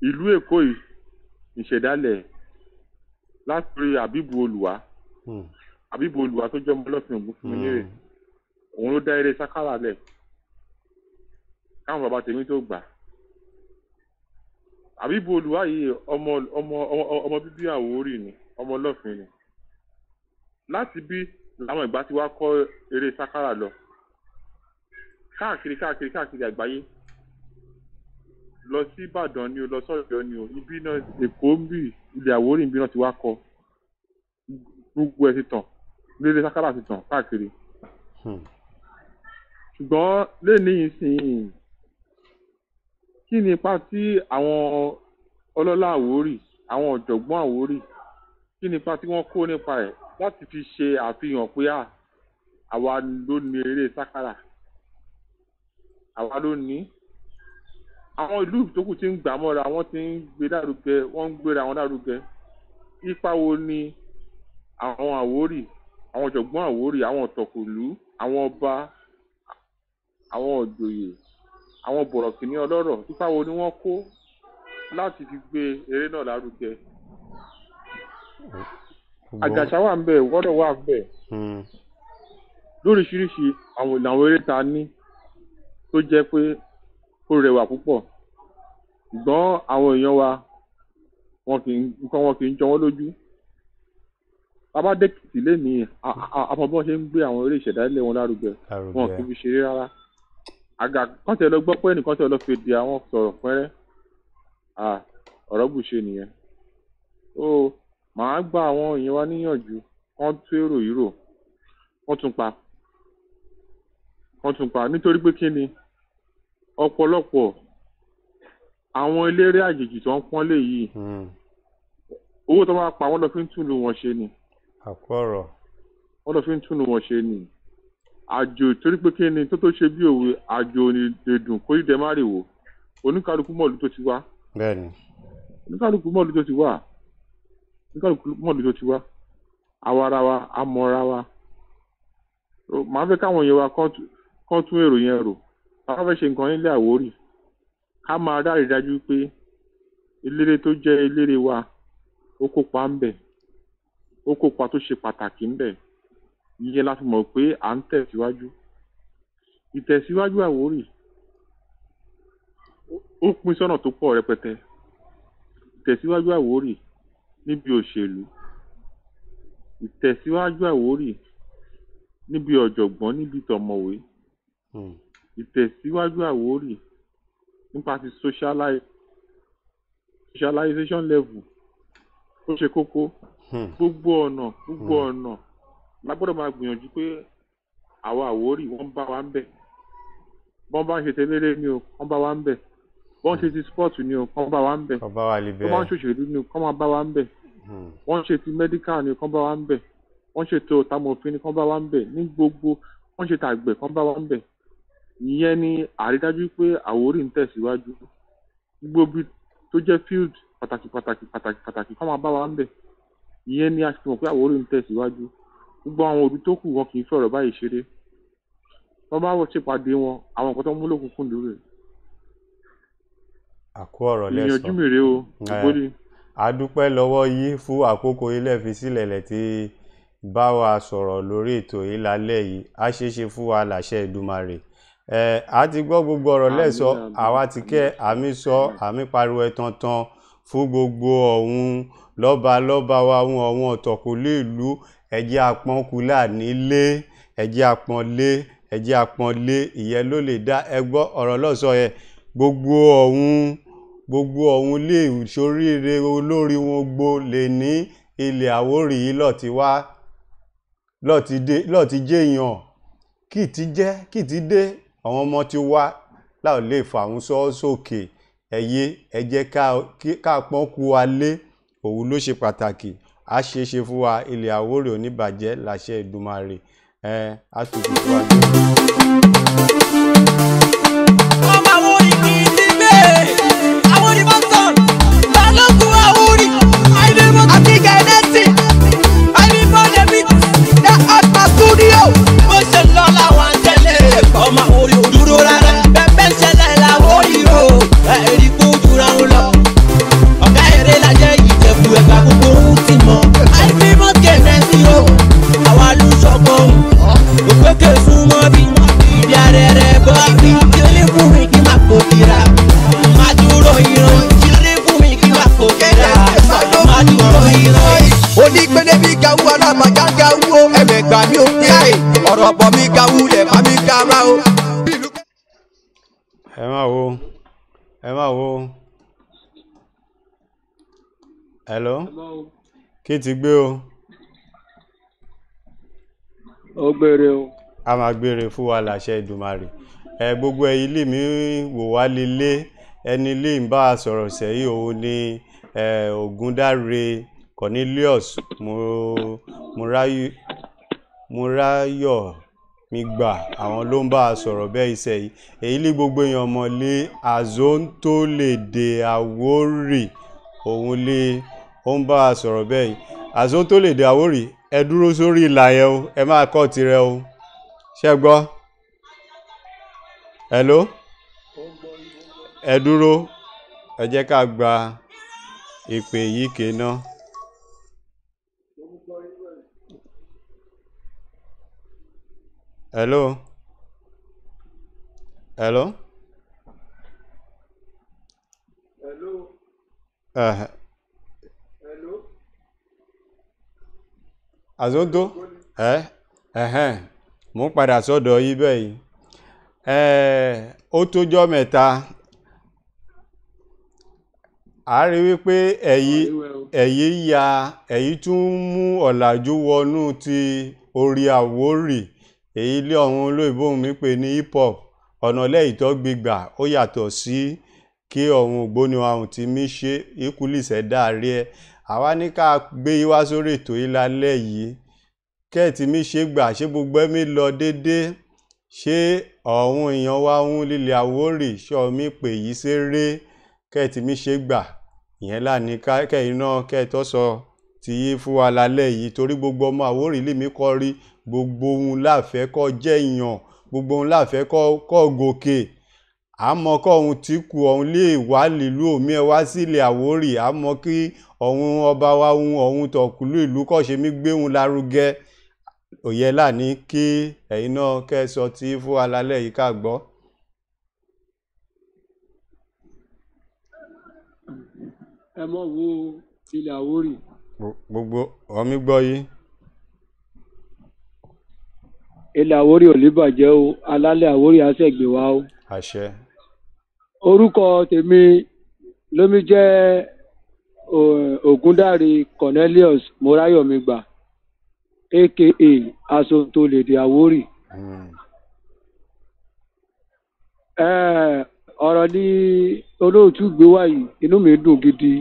ìlú Èkó yìí ìṣẹ̀dálẹ̀ látòrí Àbíbù Olùwà tó jẹ́ ọmọ Ọlọ́fin Ògúnfúnminíyèrè òun ló dá eré sákárà lẹ̀ káwọn bàbá tèmi tó gbà. Àbíbù Olùwà yìí ọmọ bíbí Àwórì ni ọmọ Ọlọ́fin ni. Láti bí làwọn ìgbà tí wá kọ́ eré sákárà lọ káàkiri àgbáyé lọ sí Ìbàdàn ni o lọ sọ́yọ́ ni o ibi náà Èkó ń bì ilẹ̀ Àwórì ń bí náà ti wá kọ gbogbo ẹ̀ ti tàn lédè sákárà ti tàn káàkiri. Ṣùgbọ́n lẹ́ni ìsìn kí ni ipa tí àwọn ọlọ́lá Àwórì àwọn ọ̀jọ̀gbọ́n Àwórì kí ni ipa tí wọ́n kó nípa ẹ̀ láti fi ṣe àfihàn pé àwa ló ní eré sákárà àwa ló ní. Àwọn ìlú tó kù ti ń gbà mọ́ra wọ́n ti ń gbé lárugẹ wọ́n ń gbéra wọn lárugẹ. Ipa wo ni àwọn Àwórì àwọn ọ̀jọ̀gbọ́n Àwórì àwọn ọ̀tọ̀kùlú àwọn ọba àwọn òjòyè àwọn bọ̀rọ̀kìnní ọlọ́rọ̀ ipa wo ni wọ́n kó láti fi gbé eré náà lárugẹ. Àjàṣà wà ń bẹ̀ wọ́dọ̀ wà ń bẹ̀ lóríṣiríṣi àwọn ìlànà eré ta ní tó jẹ́ pé ó rẹwà púpọ̀ ṣùgbọ́n àwọn èèyàn wa nǹkan wọn kì í jọ wọ́n lójú. Bàbá dẹ́kìtì lénìí àmọ́ bí wọ́n ṣe ń gbé àwọn eré ìṣẹ̀dálẹ̀ wọn lárugẹ wọn kì í fi ṣeré rárá. Àgà kan tẹ̀ lọ gbọ́ pé ẹnìkan tẹ̀ lọ fèdè àwọn sọ̀rọ̀ pẹ́rẹ́ ọ̀rọ̀ bùṣe nìyẹn. Ó màá gba àwọn èèyàn wa níyànjú kán tú èrò yìí rò wọ́n tún pa kan tún pa nítorí pé kí ni ọ̀pọ̀lọpọ̀ àwọn eléré àjèjì tó ń pọ́nlé yìí owó tó máa pa wọ́n lọ fi ń túnú wọn ṣe ni. àkọ́rọ̀. wọ́n lọ fi ń túnú wọn ṣe ni. àjò torí pé kí ni tó ṣe bí òwe àjò ní dèdùn kó ìdẹ má rè wò oníkálukú mọ̀lú tó ti wá. bẹ́ẹ̀ni. oníkálukú mọ̀lú tó ti wá. oníkálukú mọ̀lú tó ti wá. àwa ara wa amọ̀ra wa. màá fẹ́ káwọn yẹn wa kán tún èrò yẹn rò. àwọn fẹ́ ṣe nǹkan nílé Àwórì. ká máa dáre dájú pé eléré tó jẹ́ eléré wa ó kópa ń bẹ̀. ó kópa tó ṣe pàtàkì ń bẹ̀. ìyẹn la fi mọ̀ pé à ń tẹ̀síwájú. ìtẹ̀síwájú Àwórì ó pín sọ́nà tó pọ̀ rẹpẹtẹ. ìtẹ̀síwájú Àwórì níbi òṣèlú. ìtẹ̀síwájú Àwórì níbi ọ̀jọ̀gbọ́n níbi tọ̀mọ̀wé. ìtẹ̀síwájú Àwórì nípa ti socialization level ó ṣe kókó. gbogbo ọ̀nà la gbọ́dọ̀ máa gbìyànjú pé àwọn Àwórì wọ́n bá wa ń bẹ̀. bọ́n bá ń ṣe tẹ́lẹ̀rẹ́ ni o wọ́n bá wa ń bẹ̀. bọ́n ṣe ti sport ni o wọ́n bá wa ń bẹ̀. wọ́n bá ń ṣòṣèlú ni o wọ́n máa bá wa ń bẹ̀. wọ́n ṣe ti medical ni o wọ́n bá wa ń bẹ̀. wọ́n ṣe tó tamofin ni wọ́n bá wa ń bẹ̀. ní gbogbo wọ́n ṣe tàgbẹ̀ wọ́n bá wa ń bẹ̀. ìyẹn ni àrídájú pé Àwórì ń tẹ̀síwájú. gbogbo tó jẹ́ field pàtàkì wọ́n máa bá wa ń bẹ̀. ìyẹn ni a ti mọ̀ pé Àwórì ń tẹ̀síwájú. gbogbo àwọn òbí tó kù wọn kì í fọ̀rọ̀ báyìí ṣeré. wọ́n bá wọ́n ṣèpàdé wọn àwọn nǹkan tó ń múlò kúnkún dúró. àkó ọ̀rọ̀ lẹ́sọ̀. ìyànjú mi rèé o ìgbóni. a dúpẹ́ lọ́wọ́ yìí fún àkókò ilé fi sílẹ̀ lẹ̀ tí bá wa sọ̀rọ̀ lórí ètò yìí lálẹ́ yìí á ṣeéṣe fún wa láṣẹ Èdùmàrè. a ti gbọ́ gbogbo ọ̀rọ̀ lẹ́sọ̀ àwa ti kẹ́ àmì sọ àmì pariwo ẹ̀tàntàn fún gbogbo ọ̀hún lọ́ba wa ọ̀hún ọ̀tọ̀kùlé ìlú ẹ̀jẹ̀ àpọ́nkúlà nílé ẹ̀jẹ̀ àpọ́nlé ìyẹn ló lè dá ẹgbọ́ ọ̀rọ̀ lọ́sọ̀ yẹn gbogbo ọ̀hún lè ṣoríire olórí wọn gbó lè ní ilẹ̀ Àwórì yìí lọ́ọ̀tí jẹ́yàn kì ti dé àwọn ọmọ tí wá láò lè fàwọn sókè ẹ jẹ́ ká pọ́nkú wa lé òun ló ṣe pàtàkì a ṣeéṣe fún wa ilẹ̀ Àwórì ò ní bàjẹ́ láṣẹ Èdùmàrè a tòkù fún wa. ọmọ Àwórì kì í ti gbé Àwórì bọ́sán balógun Àwórì àìlèmọ́ àti gẹ̀ẹ́dẹ́sì àìlèmọ́lẹ̀ mi ní Atma Studio. bó ṣe lọ làwọn tẹ́lẹ̀ ọmọ Àwórì ò dúró rárá bẹ́ẹ̀ ṣẹlẹ̀ l'Àwórì o ẹ̀rí kó jura wọn lọ. ọ̀gá eré lajẹ́ Ìjẹ̀bú Ẹ̀gbá gbogbo ohun ti mọ̀ àìlèmọ́ gẹ̀ẹ́dẹ́sì o àwa ló sọ̀kọ̀ òkèké fún mọ́ bí ìdí arẹ́rẹ́ bọ́ bí kílé fún mi kí máa kó kira máa dúró ìran kílé fún mi kí máa kó kira máa dúró ìran. onígbélé mi gawu alábàjá gawu o ẹ̀mẹ̀gbà mi ò dé ọ̀rọ̀ bọ̀ mi gawu lẹ̀ bá mi gara o. ẹ máa wo hello kí ti gbé o. ó gbére o. a máa gbére fún wa láṣẹ Èdùmàrè. gbogbo ẹ̀yin lè mí wò wá lélé ẹni lè ń bá a sọ̀rọ̀ sẹ́yìn òun ni Ògúndáre Cornelius Múráyọ̀ mi gbà àwọn ló ń bá a sọ̀rọ̀ bẹ́ẹ̀ iṣẹ́ yìí èyí lè gbogbo èèyàn mọ̀ lé Àzóntólèdè Àwórì òun lè ó ń bá a sọ̀rọ̀ bẹ́ẹ̀ yìí Àzóntólèdè Àwórì ẹ dúró sórí ìlà yẹn o ẹ máa kọ́ tirẹ̀ o ṣé gbọ́ hello ẹ dúró ẹ jẹ́ ká gba ìpè yìí kéná. hello hello Àzóntó mo ń padà sọ́dọ̀ yí bẹ́ẹ̀ yìí ó tójọ́ mẹ́ta a rí wípé èyí tún mú ọ̀làjú wọnú ti orí Àwórì èyí ilé ọ̀hún olóyìnbó mi pè ní hip hop ọ̀nà lẹ́yìn tó gbígbà ó yàtọ̀ sí kí ọ̀hún ògbóni ọ̀hún ti mí ṣe ìkúlìṣẹ́ dáàrí ẹ̀ àwa ní ká gbé yí wá sórí ètò yìí lálẹ́ yìí kẹ́ẹ̀tì mi ṣe gbà ṣé gbogbo ẹ̀mí lọ déédéé ṣé ọ̀hún èèyàn wá ń lílé Àwórì ṣọ́ mi pè yí ṣeré kẹ́ẹ̀tì mi ṣe gbà ìyẹn láàní kẹ́yìn náà kẹ́ẹ̀tọ́ sọ ti yí fún wa lálẹ́ yìí torí gbogbo ọmọ Àwórì lè mí kọ́ rí gbogbo ohun láfẹ́ kọ́ jẹ́ èèyàn gbogbo ohun láfẹ́ kọ́ gòkè àmọ́ kọ́ ohun tí kù ọ̀hún lè wá lílú òmí ẹ wá sílẹ̀ Àwórì àmọ́ kí ọ̀hún ọba wa ọ̀hún tọ̀kùlú ìlú kọ́ ṣe mí gbé ohun lárugẹ òye láàní kí ẹ̀yin náà kẹ́sọ tí fún wa lálẹ́ yìí ká gbọ́. ẹ mọ̀ wo ilẹ̀ Àwórì. gbogbo ọmí gbọ́ yìí. ilẹ̀ Àwórì ò ní bàjẹ́ o alálẹ̀ Àwórì á ṣẹ̀gbẹ̀ wá o. àṣẹ. orúkọ tèmi lómi jẹ́ Ògúndáre Cornelius Moráyọ̀mígbà aka Asotolèdè Àwórì. ọ̀rọ̀ ní olóòtú gbé wá yìí inú mi dùn gidi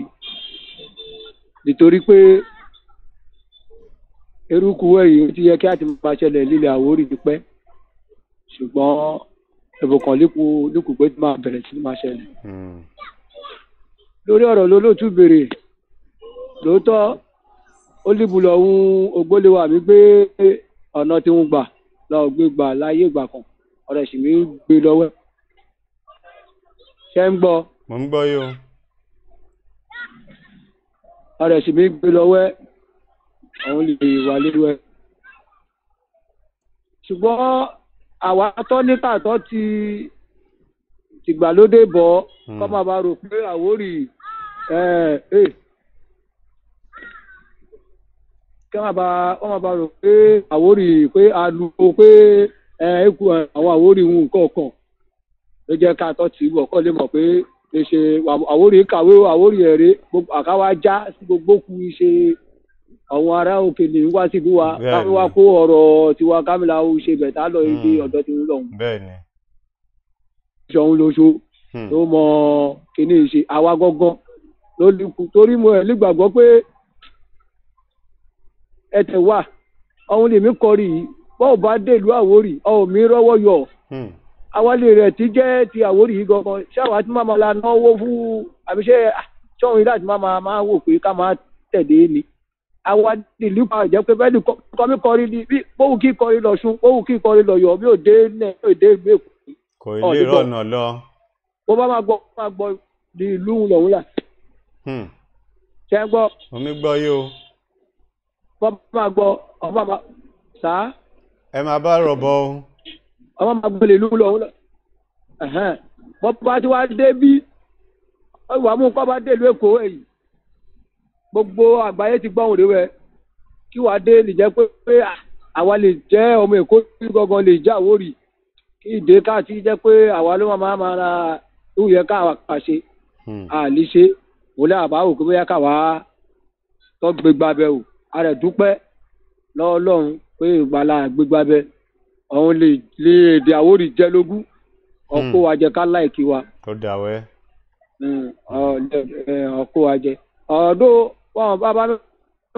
nítorí pé eruku ẹ̀yìn ti yẹ kí a ti máa ṣẹlẹ̀ lílẹ̀ Àwórì ti pẹ́ ṣùgbọ́n ẹ̀bùkàn líkù pé tí máa bẹ̀rẹ̀ sí máa ṣẹlẹ̀. lórí ọ̀rọ̀ lólóòtú béèrè lóòótọ́ ó líbulọ̀ ohun ògbólewà mi gbé ọ̀nà tí ń gbà lọ́ọ́ gbé gbà láyé ìgbà kan ọ̀rẹ́ sì mi gbé lọ́wọ́ ṣe ń gbọ́. mo ń gbọ́ yìí o. ọ̀rẹ́ sì mi gbé lọ́wọ́ àwọn lè wà lérú ẹ̀. ṣùgbọ́n àwa tọ́ nípa àtọ́ ti tìgbàlódé bọ̀ kọ́ máa bá rò pé Àwórì kí wọ́n máa bá rò pé Àwórì pé aluko pé àwọn Àwórì ń nǹkan kan ló jẹ́ ká tọ́ tì í bọ̀ kọ́ lè mọ̀ pé lè ṣe Àwórì kàwé Àwórì ẹ̀rẹ́ àkáwá já sí gbogbo kú ṣe àwọn ará òkè ní wá síbí wa káwé wá kó ọ̀rọ̀ tiwa kámìlà ó ṣe bẹ̀tà lọ ibi ọ̀dọ́ tí ń lọ. bẹ́ẹ̀ni. ìṣọ̀hún lóṣù tó mọ kíní ṣe àwa gángan ló dínkù torí mo ẹ̀ nígbàgbọ́ pé ẹ̀tẹ̀ wà ọ̀hún lèmi kọrí yìí bọ́ọ̀ bá dèlú Àwórì ọ̀hún mi rọ́wọ́ yọ àwálé rẹ̀ tí jẹ́ ti Àwórì yìí gangan ṣé àwa tí máa la náwó fún àbíṣe ṣọ́hún yìí láti máa wò pé ká máa tẹ̀lé ni àwa ìlú pa ìjẹ́ pé bẹ́ẹ̀ ni kọ́mí kọrí ni bí bóun kí kọrí lọ́ṣun bóun kí kọrí lọ́yọ̀ bí òde náà bí òde gbé kò ilé rọ̀nà lọ. bó bá máa gbọ́ ní ìlú lọ́hún là. ṣé ń gbọ́. omi gbọ́ yìí o. bó bá máa gbọ́ ọmọ máa sá. ẹ máa bá rọ̀bọ o. ọmọ máa gbọ́ lè lú lọ́hún là. bó bá ti wá dé bí ìwà mú kọ́ bá dé ìlú Èkó èyí gbogbo àgbáyé ti gbọ́hùn rẹ̀ wẹ̀ kí wàá dé lè jẹ́ pé àwa lè jẹ́ ọmọ Èkó tí gangan lè jẹ́ Àwórì kí ìdè káàtì jẹ́ pé àwa ló máa ra ìwú yẹ káwa pàṣẹ àlìṣe wọlé àbá òkú bóyá káwa tó gbégbá bẹ o a rẹ̀ dúpẹ́ lọ́ọ̀lọ́run pé ìgbàlá gbégbá bẹ ọ̀hún lè èdè Àwórì jẹ́ lógún ọkọ wa jẹ ká láìkí wa. tó dàwẹ́. ọkọ wa jẹ ọ̀dọ́ wọn bá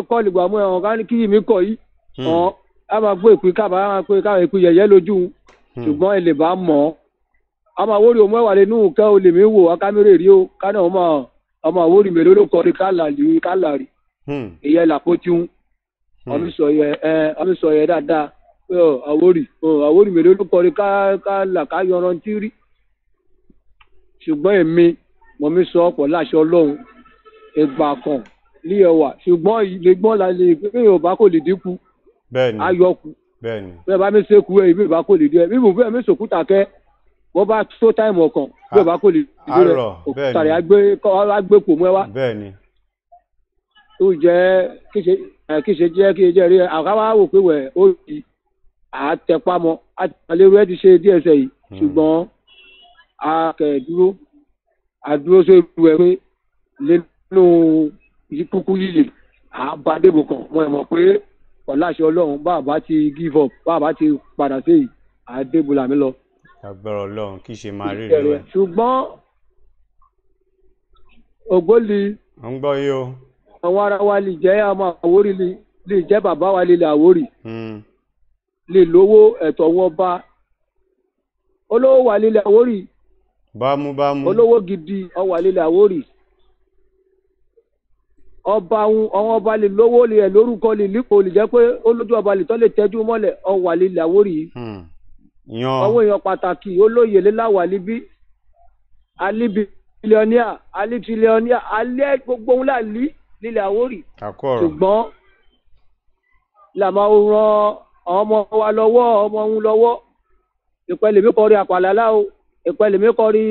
kọ́ lè gbà mú ẹ̀wọ̀n ká ní kí mi kọ̀ yìí ọ̀hún á máa gbé ìpín kábàá á máa pé káwọn ìpín yẹ̀yẹ́ lójú ṣùgbọ́n ẹ lè bá mọ̀ ọ́ ọmọ Àwórì òun ẹ̀wà lè nú kẹ́ o lè mí wò akámẹ́rẹ́ rí o ká náà ọmọ Àwórì mélòó ló kọ́ ní kálàrí ìyẹn làpótí ń ọmọ sọ yẹ dáadáa pé Àwórì mélòó ló kọ́ ní kálà ká yọrantí rí ṣùgbọ́n èmi mo mi sọ ọ̀pọ̀ láṣẹ Ọlọ́run ìgbà kan ní ẹwà ṣùgbọ́n ìlẹgbọn la lè pé Yorùbá kò lè dínkù ayọkù bẹ́ẹ̀ bá mi ṣekú ẹ ìbí ìbá kò lè dé ẹ bí mo bẹ́ẹ̀ mi sòkúta kẹ wọ́n bá tó táìmù ọkàn bí Yorùbá kò lè dé rẹ òkúta rẹ agbépò mọ́ ẹ wá tó jẹ́ kíṣe jẹ́ rí àkáwá wò pé wẹ̀ ó di àtẹpámọ́ àtẹpálẹ́rú ẹ ti ṣe díẹ̀ sẹ́yìn ṣùgbọ́n akẹ́dúró àdúró sórí ẹ pé nínú kúkú yìí àbádébò kan mo mọ̀ pé ọ̀láṣẹ ọlọ́run bàbá ti give up bàbá ti padà sí yìí àdébùlà mi lọ. agbára ọlọ́run kì í ṣe máa rí rẹ̀. ṣùgbọ́n ògbólì. à ń gbọ́ yìí o. àwọn ará wa lè jẹ́ ọmọ àwórì lè jẹ́ bàbá wa lè àwórì. lè lówó ẹ̀tọ́ wọn bá olówó wà lílẹ̀ àwórì. bámúbámú. olówó gidi ọwà lílẹ̀ àwórì. ọba àwọn ọba lè lówó lè ẹ̀ lórúkọ lè lípò lè jẹ́ pé olójú ọba lè tọ́ lè tẹ́jú mọ́lẹ̀ ọwà lílẹ̀ àwórì. àwọn èèyàn pàtàkì olóyè léláwà líbí alíbílíọ̀níà alítrílíọ̀níà alẹ́ gbogbo ńlá lílẹ̀ àwórì. ṣùgbọ́n là máa ran ọmọ wa lọ́wọ́ ọmọ òun lọ́wọ́ ìpẹ́ lèmi kọrí àpàlà láò ìpẹ́ lèmi kọrí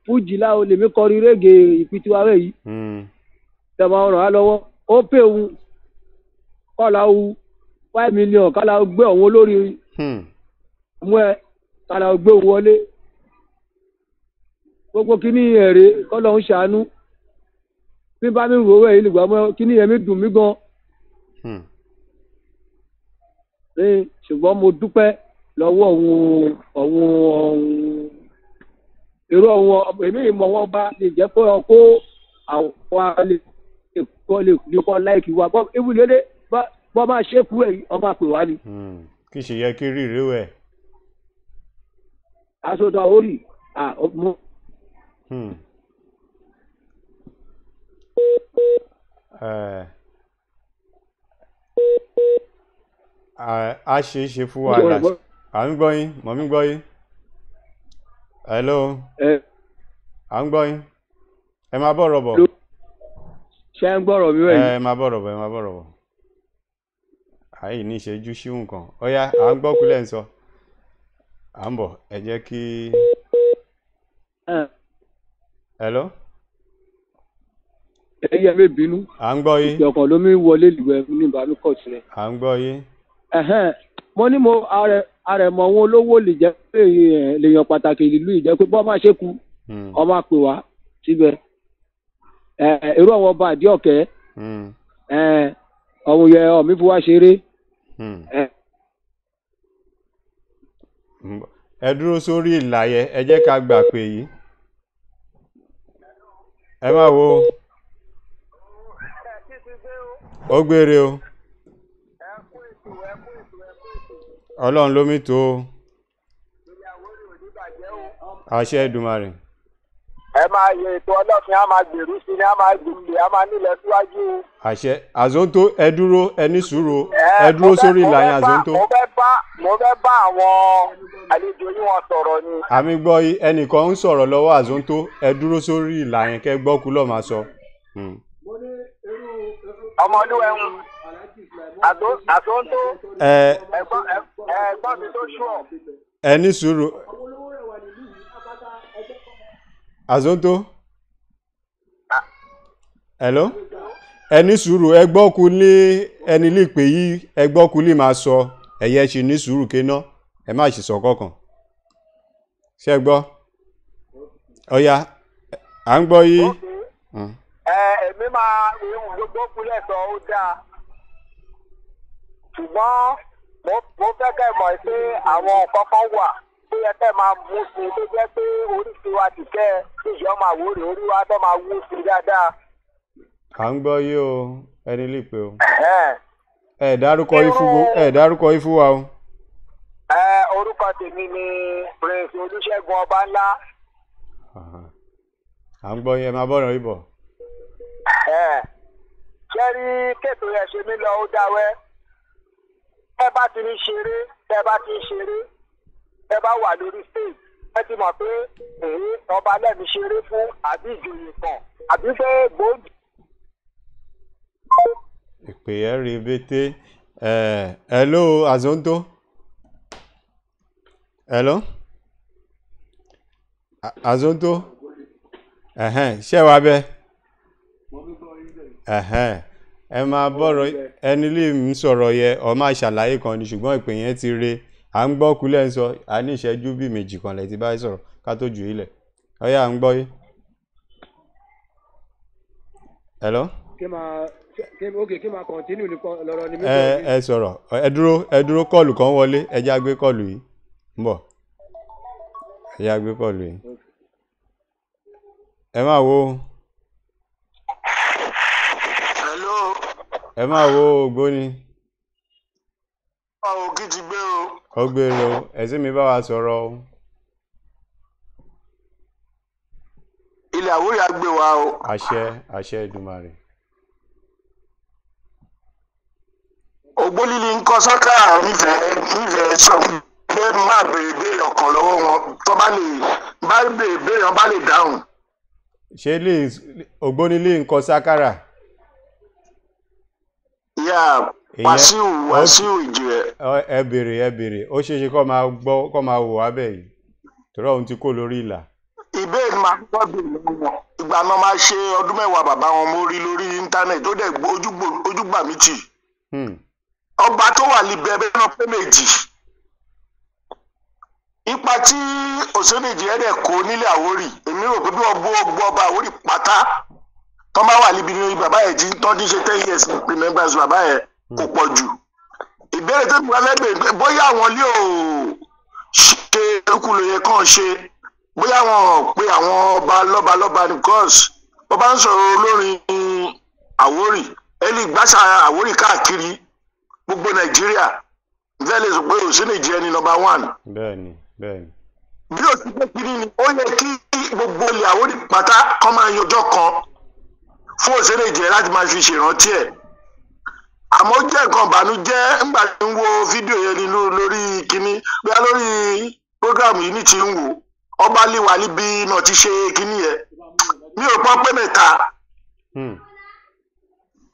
fújì láò lèmi kọrí régè ìpìtìwárẹ̀ yìí tẹ̀mọ̀ ràn á lọ́wọ́ ó pè òun kọ́lá òun 5 million kọ́lá gbé òun olórí mú ẹ kọ́lá gbé òun wọlé gbogbo kíní ẹ̀rẹ́ kọ́lá òun ṣàánú bí bá mi rò ó ẹ̀ ìlúgbà mọ́ kíní ẹ̀mí dùn mí gan. ṣùgbọ́n mo dúpẹ́ lọ́wọ́ ọ̀hún èrò ọ̀hún èmi ìmọ̀ wọn bá lè jẹ́ pé ọkọ́ àwọn alẹ́ lè kọ́ láìkí wa bọ́ ibùdókè bọ́ máa ṣékú ẹ̀ ọmọ àpè wá ni. kì í ṣe yẹ kí rí ìrẹ́wò ẹ̀. aṣọ́dọ̀ orí mú. a ṣe é ṣe fún wa là à ń gbọ́ yín mọ̀ mí gbọ́ yín hello à ń gbọ́ yín ẹ máa bọ̀rọ̀ bọ̀. ṣé ń gbọ́rọ̀ mi wẹ̀yìn. ẹ máa bọ̀rọ̀ bọ̀ ẹ máa bọ̀rọ̀ bọ̀ àyè ní ìṣẹ́jú ṣíhùn kan ọ̀yá à ń gbọ́ kúlẹ̀ ń sọ à ń bọ̀ ẹ jẹ́ kí. hello. ẹyẹ mi bínú. à ń gbọ́ yín. ìjọkàn ló mi wọlé ìlúwẹ̀ ní ìbámu kọ̀ sílẹ̀. à ń gbọ́ yín. mo ní mo àrẹ̀mọ̀ wọn olówó lè jẹ́ pé lèèyàn pàtàkì ìlú ìjẹ́ pé bọ́ máa ṣe kú ọmọ àpè wá síbẹ̀ irú àwọn ọba àdí ọ̀kẹ́ ọ̀hún yẹ ọ̀mí fi wá ṣeré. ẹ dúró sórí ìlà yẹn ẹ jẹ́ ká gbà pé yìí ẹ máa wo ó gbére o ọlọ́run ló mí tó àṣẹ Èdùmàrè. ẹ máa yẹ ètò ọlọ́fin á máa gbèrú sí ni á máa gbìyànjú á máa nílẹ̀ síwájú. àṣẹ Àzóńtó ẹ dúró ẹ ní sùúrù ẹ dúró sórí ìlà yẹn Àzóńtó. mo fẹ́ bá àwọn àlejò yín wọn sọ̀rọ̀ ni. àmì gbọ́ ẹnìkan ń sọ̀rọ̀ lọ́wọ́ Àzóńtó ẹ dúró sórí ìlà yẹn kẹ́ gbọ́ kú lọ́ọ́ máa sọ. ọmọlúwẹ̀ ń Àzóńtó ẹ̀gbọ́n mi tó ṣú ọ. ẹ ní sùúrù Àzóńtó hello ẹ ní sùúrù ẹ gbọ́ kú ní ẹni lè pè yí ẹ gbọ́ kú lè máa sọ ẹ̀yẹ ṣì ní sùúrù kéná ẹ má ṣì sọ kọ̀ọ̀kan ṣe gbọ́ ọ̀ya à ń gbọ́ yí. èmi máa ìhùn gbogbo kulẹ̀ sọ ó dáa ṣùgbọ́n mo fẹ́ kẹ́ mọ̀ pé àwọn kọ́kọ́ wà tó yẹ kẹ́ máa mú sí i tó jẹ́ pé oríṣi wa ti kẹ́ ìjọ máa wòrè orí wa tó máa wú sí i dáadáa. à ń gbọ́ yí o ẹni lè pè o ẹ dárúkọ yí fún wa o. orúkọ tèmi ni Prince Olúṣẹ́gun Ọbánlá. à ń gbọ́ yí ẹ máa bọ̀rọ̀ yí bọ̀. ṣé rí kètò yẹn ṣe mí lọ ó dáwẹ́ ẹ bá ti ní ṣeré ẹ bá ti ń ṣeré ẹ bá wà lórí stage ẹ ti mọ̀ pé èyí ọba lẹ́mi ṣeré fún àbí ìjòyè kan àbí pé gbòógì. ìpè ẹ rí bété hello Àzóńtó hello Àzóńtó ṣé wàá bẹ ẹ máa bọ̀rọ̀ ẹni lè ń sọ̀rọ̀ yẹ ọ máa ṣàlàyé kan ni ṣùgbọ́n ìpè yẹn ti re à ń gbọ́ kulẹ̀ ń sọ a ní ìṣẹ́jú bíi méjì kan lẹ̀ ti bá sọ̀rọ̀ ká tó jù ilẹ̀ ọ̀yà à ń gbọ́ yé. hello. kí máa continue lọ́rọ̀ ni mi. ẹ sọ̀rọ̀ ẹ dúró kọ́ọ̀lù kan wọlé ẹ já gbé kọ́ọ̀lù yìí ń bọ̀ ẹ já gbé kọ́ọ̀lù yìí ẹ máa wo ẹ máa wo ògbóni. ògì ti gbé o. ó gbére o ẹ̀sìn mi bá wa sọ̀rọ̀ o. ilẹ̀ Àwórì á gbé wa o. àṣẹ Èdùmàrè. ògbólílì ń kọ́ sọ́kà nífẹ̀ẹ́ sọ pé má béèrè béèrè ọkàn lọ́wọ́ wọn tó bá béèrè béèrè wọn bá lè dáhùn. ṣé ògbónílì ń kọ́ sákàrà. ìyá Wàsíù Ìjìrẹ́. ẹ béèrè ó ṣeéṣe kó máa wò wá bẹ́ẹ̀ yìí torí òun ti kó lórí ìlà. ìbéèrè máa gbọ́ bèèrè lọ́wọ́ ìgbà náà máa ṣe ọdún mẹ́wàá bàbá wọn mo rí lórí íńtánẹ̀tì ó dẹ̀ ojúgbà mi tì. ọba tó wà níbẹ̀ ẹbẹ̀ náà pé méjì ipa tí Òsénèjì ẹ̀dẹ̀ kó nílẹ̀ Àwórì èmi rò pé bí wọ́n gbọ́ ọba Àwórì pátá tó bá wà níbi ní bàbá yẹn jí tó ti ṣe 10 years remembrance bàbá yẹn kò pọ̀ jù. ìbéèrè tó ti wá lẹ́gbẹ̀ẹ́ bóyá àwọn ilé ò ṣe erékù ló yẹ kàn ṣe bóyá wọn pe àwọn ọba lọ́balọ́ba nìkọ́s wọ́n bá ń sọ̀rọ̀ olórin Àwórì ẹni gbàṣà Àwórì káàkiri gbogbo Nàìjíríà bẹ́ẹ̀ lè sọ pé Òsénèjì ẹni nọ́mbà 1. bẹ́ẹ̀ni. bí o ti gbé kiri ni ó yẹ kí gbogbo ilẹ̀ Àwórì pátá kọ́ máa yọjọ́ kan fún Òsénèjì láti máa fi ṣèrántí ẹ̀. àmọ́ jẹ́ nǹkan ìbànújẹ́ ńgbà tí ń wo fídíò yẹn nínú lórí kínní bóyá lórí prógráàmù yìí ní ti ń wò ọba líwà níbi náà ti ṣe kínní yẹn mi ò pọ́n pé mẹ́ta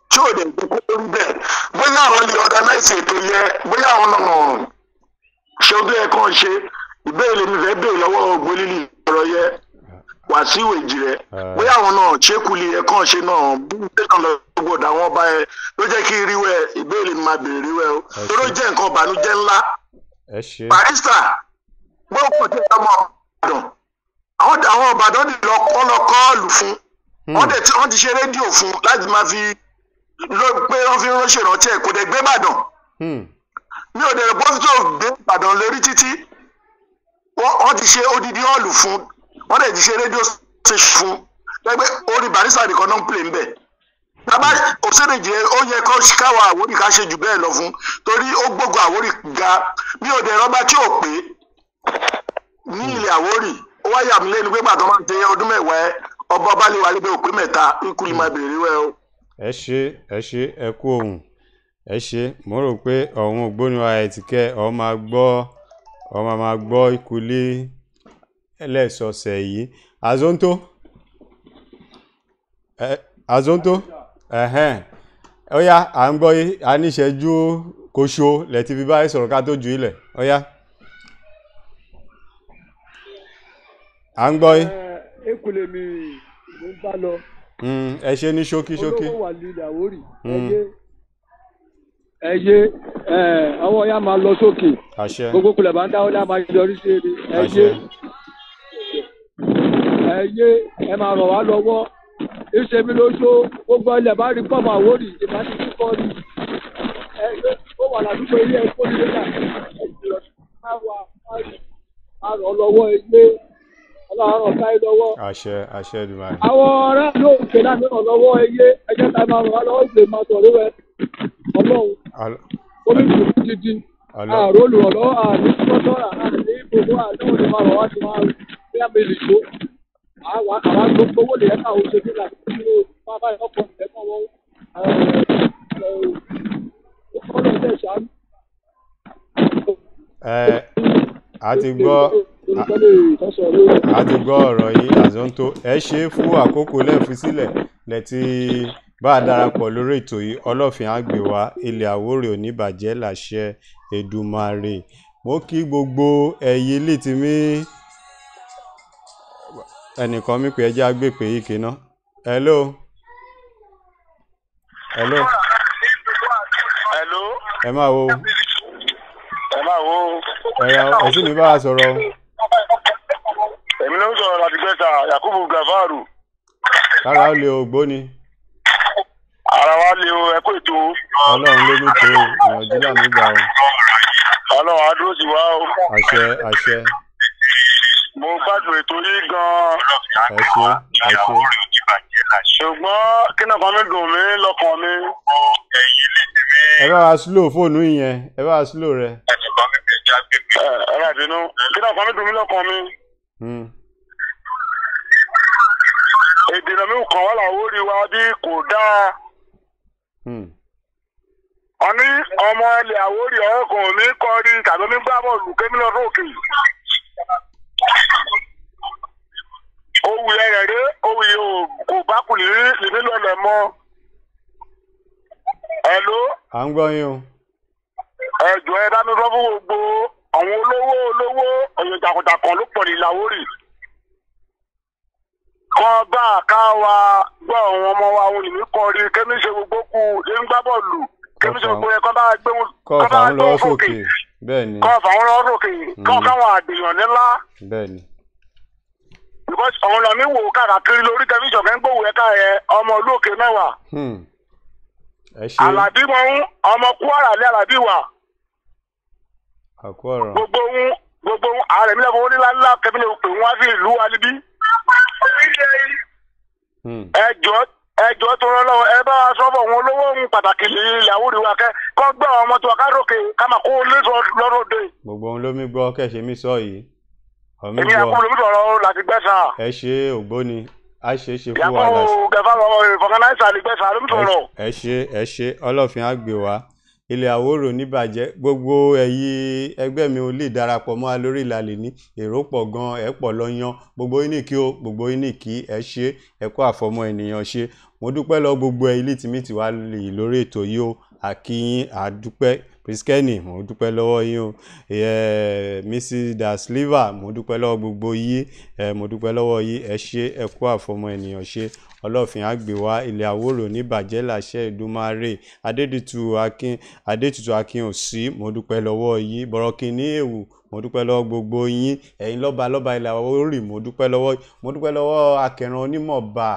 tí ò dẹ̀ gbé kó lórí bẹ́ẹ̀ bóyá àwọn lè organize ètò yẹ bóyá àwọn náà ṣe ọdún yẹn kàn ṣe ìbéèrè mi fẹ́ béèrè lọ́wọ́ ògbólílì ọ̀rọ̀ yẹ Wàsíù Ìjìrẹ́ bóyá àwọn náà ṣékùlì yẹ kàn ṣe náà bí tẹ̀sán lọ gbọ́dọ̀ àwọn ọba yẹn ló jẹ́ kí rí wẹ́ ìbéèrè mi máa béèrè wẹ́ o torí ó jẹ́ nǹkan ìbànújẹ́ ńlá. Barrister gbọ́dọ̀ tẹ̀ ọmọ Ìbàdàn àwọn Ìbàdàn ti lọ kọ́ọ̀lù fún wọ́n ti ṣe rédíò fún láti máa fi pé wọ́n fi ránṣẹ́ ìrántí ẹ̀ kò dẹ̀ gbé Ìbàdàn mi ò dẹ̀ rẹ̀ pọ́sítọ̀ gbé Ìbàdàn lórí títí wọ́n ti ṣe odidi hall fún wọ́n dẹ̀ ti ṣe rédíò station fún lẹ́gbẹ́ orí Barrister nìkan náà ń pè ń bẹ̀. bàbá Òsénèjì ó yẹ kó káwa Àwórì ká ṣe jù bẹ́ẹ̀ lọ fún torí ó gbógun Àwórì ga mi ò dẹ̀ rọ́bà tí ò pé ní ilẹ̀ Àwórì ó wá yà mí lẹ́nu pé gbàtọ́ máa ń tẹ ọdún mẹ́wàá ọba Ọbalẹ́wà lébẹ̀ òpé mẹ́ta ikú ni máa béèrè wẹ́ o. ẹ ṣe ẹ kú ohun ẹ ṣe mo rò pé ọ̀hún ògbóniwa ẹ̀tìkẹ́ ọ máa gbọ́ ìkúlé ẹlẹ́sọ̀ọ̀sẹ̀ yìí Azonto ó yá à ń gbọ́ yìí a níṣẹ́jú kóṣó lẹ́tí fi báyìí sọ̀rọ̀ ká tó ju ilẹ̀ ó yá à ń gbọ́ yìí. ekule mi ló ń bá lọ. ẹ ṣe ní ṣókí. olówó wà nílẹ̀ Àwórì ẹyẹ ọwọ́ ya máa lọ sókè gbogbo kulẹ̀ bá ń dáwọ́ dá máa yọrí sí eré ẹyẹ ẹ máa ràn wá lọ́wọ́ iṣẹ́ mi lóṣó gbogbo ilẹ̀ bá rí pọ́ọ̀mù Àwórì ìbá ti fi kọ́ rí ẹyẹ ó wà ládùúgbò ilé ẹ̀kọ́ nílé náà ẹ̀jẹ̀ máa wà máa ràn lọ́wọ́ ẹyẹ ọlọ́run táyé lọ́wọ́. àṣẹ Èdùmàrè. àwọn ará ló ń pè láti ràn lọ́wọ́ ẹyẹ ẹjẹ́ tá a máa ràn wá lọ́wọ́ ìgbè máa tọ̀ lówẹ́ ọlọ́run olùdókòwò gidi àrò olùrànlọ́wọ́ àní tọ́tọ́rà àní gbogbo àdáwò ni máa ràn wá ti máa rí àmìlì tó àwọn gbogbo lè yẹ́ká oṣù tí láti fi ó bábá ọkọ̀ ẹ̀kọ́ wọn ọlọ́dẹ̀ ṣáájú. a ti gbọ́ ọ̀rọ̀ yìí Azonto ẹ ṣe fún àkókò lẹ́ẹ̀fi sílẹ̀ lẹ́tí bá a darapọ̀ lórí ètò yìí ọlọ́fin á gbé wá ilẹ̀ Àwórì ò ní bàjẹ́ láṣẹ Èdùmàrè mo kí gbogbo ẹ̀yin létí mi ẹnìkan mi pé ẹjẹ́ agbèpè yìí kéná hello ẹ máa wo ẹ̀sìn mi bá a sọ̀rọ̀. èmi ló ń sọ̀rọ̀ láti gbẹ́ta Yakubu Gafaru. kára ó lè ògbóni. ara wa lè o ẹ kó ètò. ọlọ́run ló ní tó ìyànjú làmì gbà o. ọlọ́run á dúró sí wa o. àṣẹ àṣẹ. mo gbádùn ètò yìí gan-an. ẹ ṣé ẹ ṣé. ṣùgbọ́n kí náà kan mi dùn mí lọ́kàn mi. ẹ bá wa slow fóònù yẹn ẹ bá wa slow rẹ. ẹ má bínú kí náà kan mi dùn mí lọ́kàn mi. èdè náà mi kàn wá làwọn orí wa bí kò dáa. wọ́n ní ọmọ ilẹ̀ Àwórì ọkùnrin mi kọrin tàbí mi gbá bọ́ọ̀lù kémi lọ sókè. owó yẹn rẹ̀ dé owó yẹn kò bá kù lèmi lọ́lẹ̀ mọ́. Hello. à ń gbọ́ yín o. ẹ jọ̀ọ́ ẹ dá mi sọ fún gbogbo àwọn olówó èèyàn jàkùjàkùn ló pọ̀ ní Àwórì. kọ́ bá ká wa gbọ́ àwọn ọmọ wa àwọn olùmí kọrin kémi ṣe gbogbo kù lèmi gbá bọ́ọ̀lù kémi ṣe gbogbo yẹn kọ́ bá gbé wọn sókè. bẹ́ẹ̀ni. kọ́ fàwọn lọ́wọ́ sókè kọ́ káwọn àgbèyàn nílá. bẹ́ẹ̀ni. because àwọn ọ̀nà mi wò káàkiri lórí tẹlifíṣàn fẹ́ ń gbòòwò ẹ̀ka ẹ̀ ọmọ olóòkè mẹ́wàá. ẹ ṣe. Àlàbí mọ ń ọmọ Kwara ní Àlàbí wà. àkú ọ̀rọ̀. gbogbo ààrẹ mi lẹ́kọ̀ọ́ nílá ńlá kẹ́mi lè pè wọ́n sí ìlú wa níbí. ẹjọ́ tó rán lọ́wọ́ ẹ bá wa sọ́bọ̀ wọn olówó ń pàtàkì ilẹ̀ Àwórì wa kọ́ gbọ́ àwọn ọmọ tó wà káròkè ká máa kó lé lọ́rọ̀ dé. gbogbo ohun ló mi gbọ́ kẹ́sẹ̀ mi sọ yìí. èmi àkúrò mi sọ̀rọ̀ láti gbẹ́sà. ẹ ṣe ògbóni a ṣe ṣe fún wa yàtọ̀ gẹ̀fà fọ̀gánáìsà lè gbẹ́sà ló ń sọ̀rọ̀. ẹ ṣe ọlọ́fin á gbé wa ilẹ̀ Àwórì oníbàjẹ́ gbogbo ẹ̀yin ẹgbẹ́ mi ò lè darapọ̀ mọ́ a lórí ìlàlẹ̀ ní èrò pọ̀ gan ẹ̀ pọ̀ lọ́yàn gbogbo yín ní kí o gbogbo yín ní kí ẹ ṣe ẹ kó àfọmọ́ ènìyàn ṣe mo dúpẹ́ lọ gbogbo ẹ̀ ilé tìmí ti wá lè lórí ètò yìí o àkíyín àdúpẹ́ Priskeni mo dúpẹ́ lọ́wọ́ yín o Mrs. Da Silva mo dúpẹ́ lọ́wọ́ gbogbo yín mo dúpẹ́ lọ́wọ́ yín ẹ ṣe ẹ kó àfọmọ́ ènìyàn ṣe ọlọ́fin àgbè wa ilẹ̀ Àwórì oníbàjẹ́ làṣẹ Èdùmàrè Adétutù Akin òsì mo dúpẹ́ lọ́wọ́ yín Bọ̀rọ̀kìn ní èwù mo dúpẹ́ lọ́wọ́ gbogbo yín ẹ̀yin lọ́ba ilẹ̀ Àwórì mo dúpẹ́ lọ́wọ́ Akẹran onímọ̀ọ́ba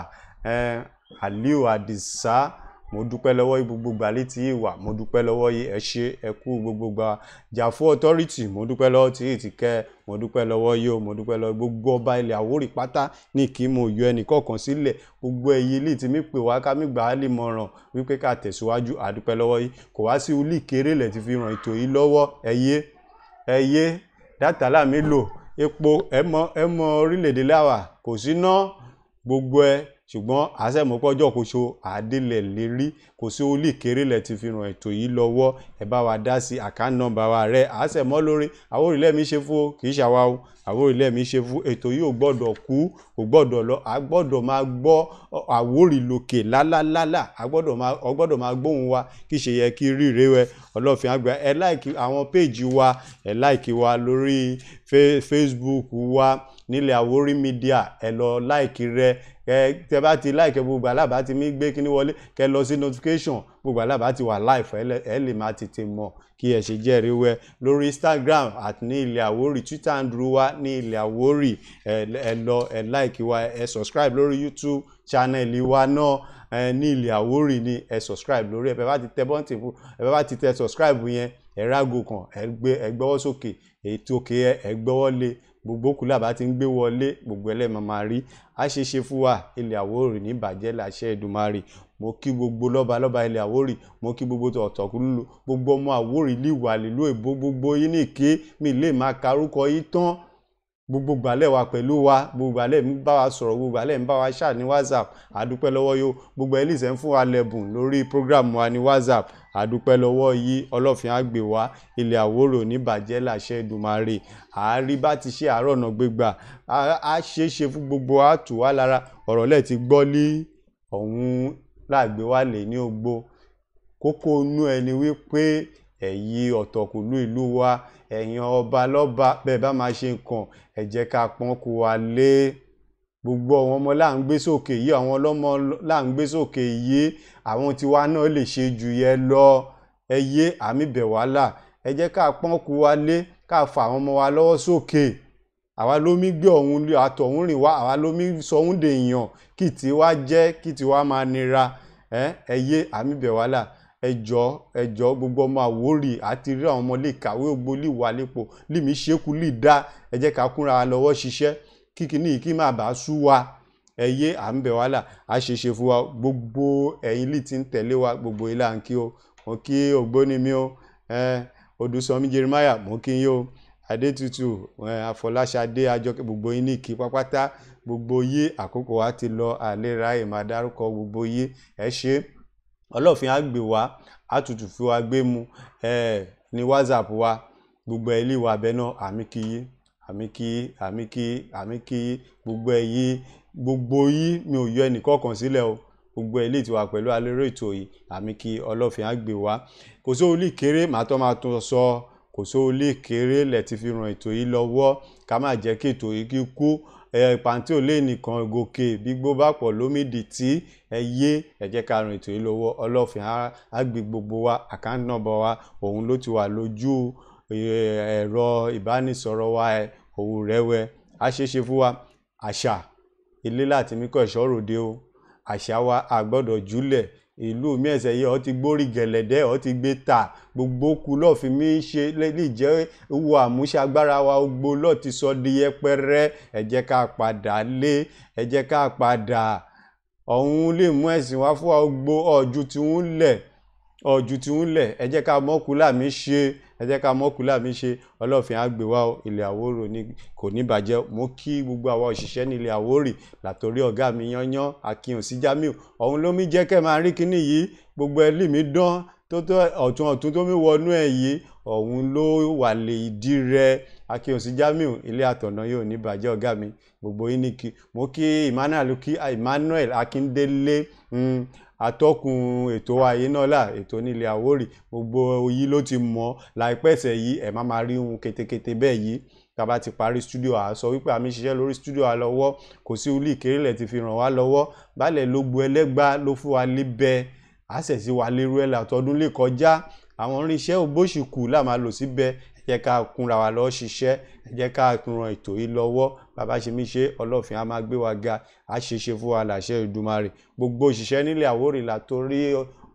Aliu Adisa mo dúpẹ́ lọ́wọ́ gbogbo gbàlẹ́ tí yìí wà mo dúpẹ́ lọ́wọ́ yìí ẹ ṣe ẹ kú gbogbo gbà Jàfó authority mo dúpẹ́ lọ́wọ́ tí yìí ti kẹ́ mo dúpẹ́ lọ́wọ́ yìí o mo dúpẹ́ lọ́wọ́ gbogbo ọba ilẹ̀ Àwórì pátá ní kí mo yọ ẹnì kọ̀ọ̀kan sílẹ̀ gbogbo ẹ̀yìn ilé tí mi pè wá ká mi gbà á lè mọ̀ràn wípé ká tẹ̀síwájú àdúpẹ́ lọ́wọ́ yìí kò wá sí ulí kéré lẹ̀ ti fi ràn ètò yìí lọ́wọ́ ẹ̀yẹ dátà láàmì lò epo ẹ̀mọ orílẹ̀-èdè láwà kò sí ná gbogbo ẹ̀ ṣùgbọ́n àṣẹmọ́pọ́jọ́ kò so àdélẹ̀ lérí kò sí olè kéré lẹ̀ ti fi ràn ètò yìí lọ́wọ́ ẹ bá wa dá sí àkáǹtì nọ́mbà wa rẹ̀ àṣẹmọ́ lórí Àwórì lẹ́mí ṣe fún kì í ṣàwa o Àwórì lẹ́mí ṣe fún ètò yìí ò gbọ́dọ̀ kú ò gbọ́dọ̀ lọ a gbọ́dọ̀ máa gbọ́ Àwórì lókè lálálálà a gbọ́dọ̀ máa gbóhùn wa kì í ṣe yẹ kí ríre wẹ ọlọ́fin àgbà ẹ láìkí àwọn péèjì wa ẹ láìkí wa lórí Facebook wa nílẹ̀ Àwórì Media ẹ lọ láìkí rẹ tẹ bá ti láìkẹ gbogbo alábàá ti mí gbé kíní wọlé kẹ lọ sí notification gbogbo alábàá ti wà live ẹ lè máa tètè mọ̀ kí ẹ ṣe jẹ́rìí wẹ lórí Instagram àti ní ilẹ̀ Àwórì Twitter handle wa ní ilẹ̀ Àwórì ẹ lọ ẹ láìkí wa ẹ subscribe lórí YouTube channel wa náà ní ilẹ̀ Àwórì ni ẹ subscribe lórí ẹ bá ti tẹ bọ́ǹtì fún ẹ bá ti tẹ subscribe yẹn ẹ rágò kan ẹ gbọ́wọ́ sókè ètò òkè ẹ gbọ́wọ́ lé gbogbo kùlà bá ti ń gbé wọlé gbogbo ẹlẹ́mọ̀ máa rí a ṣe fún wa ilẹ̀ Àwórì ní bàjẹ́ làṣẹ Èdùmàrè mo kí gbogbo lọ́ba ilẹ̀ Àwórì mo kí gbogbo ọ̀tọ̀kùlù gbogbo ọmọ Àwórì líwà lílú èbó gbogbo yín ní ké mi lè máa karúkọ yín tán gbogbo gbàlẹ̀ wa pẹ̀lú wa gbogbo gbàlẹ̀ ń bá wa sọ̀rọ̀ gbogbo gbàlẹ̀ ń bá wa ṣáà ní WhatsApp àdúpẹ́ lọ́wọ́ yóò gbogbo ẹlẹ́sẹ̀ ń fún wa lẹ́bùn lórí program wa ní WhatsApp àdúpẹ́ lọ́wọ́ yìí ọlọ́fin àgbè wa ilẹ̀ Àwórì oníbàjẹ́ làṣẹ Èdùmàrè àárí bá ti ṣe àárọ̀ ọ̀nà gbégbà á ṣe fún gbogbo àtù wá lára ọ̀rọ̀ lẹ̀ ti gbọ́ lé ọ̀hún láàgbé wa lè ní ogbó kókó inú ẹni wípé ẹ̀yin ọ̀tọ̀kùlú ìlú wa ẹ̀yin ọba lọ́ba bẹ́ẹ̀ bá máa ṣe nǹkan ẹ jẹ́ ká pọ́n kó wa lé gbogbo àwọn ọmọ là ń gbé sókè yìí àwọn ọlọ́mọ là ń gbé sókè yìí àwọn tiwa náà lè ṣe jù yẹ lọ ẹ yé àmì bẹ̀ wàhálà ẹ jẹ́ ká pọ́n kó wa lé ká fa àwọn ọmọ wa lọ́wọ́ sókè àwa ló mí gbé ọ̀hún àtọ̀hún rìn wá àwa ló mí sọ ọ̀hún dèèyàn kí tiwa jẹ́ kí tiwa máa nira ẹyẹ àmì bẹ̀ wàhálà ẹjọ́ gbogbo ọmọ Àwórì àti rí àwọn ọmọ lè kàwé gbogbo lè wà lépo lè mí ṣekú lè dá ẹ jẹ́ ká kúnra lọ́wọ́ ṣiṣẹ́ kíkiní yìí kí má bàa sú wa ẹyẹ àmì bẹ̀ wàhálà àṣeṣe fún wa gbogbo ẹ̀yin lè ti ń tẹ̀lé wa gbogbo ilé à ń kí o mo kí ògbóni mi o Odùsànmí Jeremiah mo kí yín o Adétutù Àfọláṣadé Àjọkẹ́ gbogbo yín ní kí pápátá gbogbo yé àkókò wa ti lọ àlera ìmọ̀ dárúkọ gbogbo yé ẹ ṣe Ọlọ́fin á gbé wa àtútù fi wa gbé mu ní WhatsApp wa gbogbo ẹ̀ lè wà bẹ́ẹ̀ náà àmì kí gbogbo ẹ̀ yí gbogbo yí mi ò yọ ẹnìkọ̀ọ̀kan sílẹ̀ o gbogbo ẹ̀ lè ti wà pẹ̀lú alẹ́rọ ètò yìí àmì kí Ọlọ́fin á gbé wa kò sóò lè kéré màá tún sọ kò sóò lè kéré lẹ̀ ti fi ràn ètò yìí lọ́wọ́ ká má jẹ́ kí ètò yìí kí kú pàǹtí ò lè nìkan gòkè bí gbó bá pọ̀ lómìdí tí ẹ jẹ́ ká ràn ètò yìí lọ́wọ́ Ọlọ́fin á gbé gbogbo wa àkáǹtì nọ́mbà wa òun ló ti wà lójú ẹ̀rọ ìbánisọ̀rọ̀ wa òun rẹ̀wẹ̀ á ṣeéṣe fún wa àṣà ilé láti mí kọ́ ẹ̀ṣọ́ ròde o àṣà wa àgbọ́dọ̀ jùlẹ̀ ìlú mi ẹ̀sẹ̀ yìí ọ ti gbórí gẹ̀lẹ̀dẹ́ ọ ti gbé ta gbogbo kú lọ́ọ̀fin mi ṣe lè jẹ́ wo àmúṣagbára wa gbogbo lọ́ọ̀ ti sọ di yẹpẹrẹ ẹ jẹ́ ká padà lé ẹ jẹ́ ká padà ọ̀hún lè mú ẹ̀sìn wá fún wa gbogbo ọ̀jú tí wọ́n lẹ̀ ẹ jẹ́ ká mọ́kúlà mi ṣe Ọlọ́fin á gbé wa ilẹ̀ Àwórì kò ní bàjẹ́ mo kí gbogbo àwa òṣìṣẹ́ ní ilẹ̀ Àwórì látòrí ọ̀gá mi yányán Akínyàn sí Jamiu ọ̀hún ló mi jẹ́ kẹ́ máa rí kíní yìí gbogbo ẹlí mi dán tó ọ̀tún tó mi wọnú ẹ̀ yìí ọ̀hún ló wà lè ìdí rẹ̀ Akínyàn sí Jamiu ilé àtọ̀nà yóò ní bàjẹ́ ọ̀gá mi gbogbo yín ní kí mo kí Emmanuel Akíndélé atọ́kùn ètò ayé náà là ètò nílẹ̀ Àwórì gbogbo yìí ló ti mọ̀ láìpẹ́sẹ̀ yìí ẹ̀ má rí ohun kétékété bẹ́ẹ̀ yìí tàbá ti parí studio à sọ wípé àmì ṣiṣẹ́ lórí studio à lọ́wọ́ kò sí ulí ìkérélẹ̀ ti fi ràn wá lọ́wọ́ bálẹ̀ ló gbo ẹlẹ́gbà ló fún wa líbẹ̀ àṣẹ̀sí wa lérú ẹ̀ látọdún lè kọjá àwọn irinṣẹ́ ògbóṣìkù là máa lò síbẹ̀ ẹ jẹ́ ká kúnra wa lọ́ọ́ ṣiṣẹ́ ẹ jẹ́ ká ran ètò yìí lọ́wọ́ bàbá ṣe mí ṣe Ọlọ́fin á máa gbé wa ga á ṣe fún wa làṣẹ Èdùmàrè gbogbo òṣìṣẹ́ nílẹ̀ Àwórì látòrí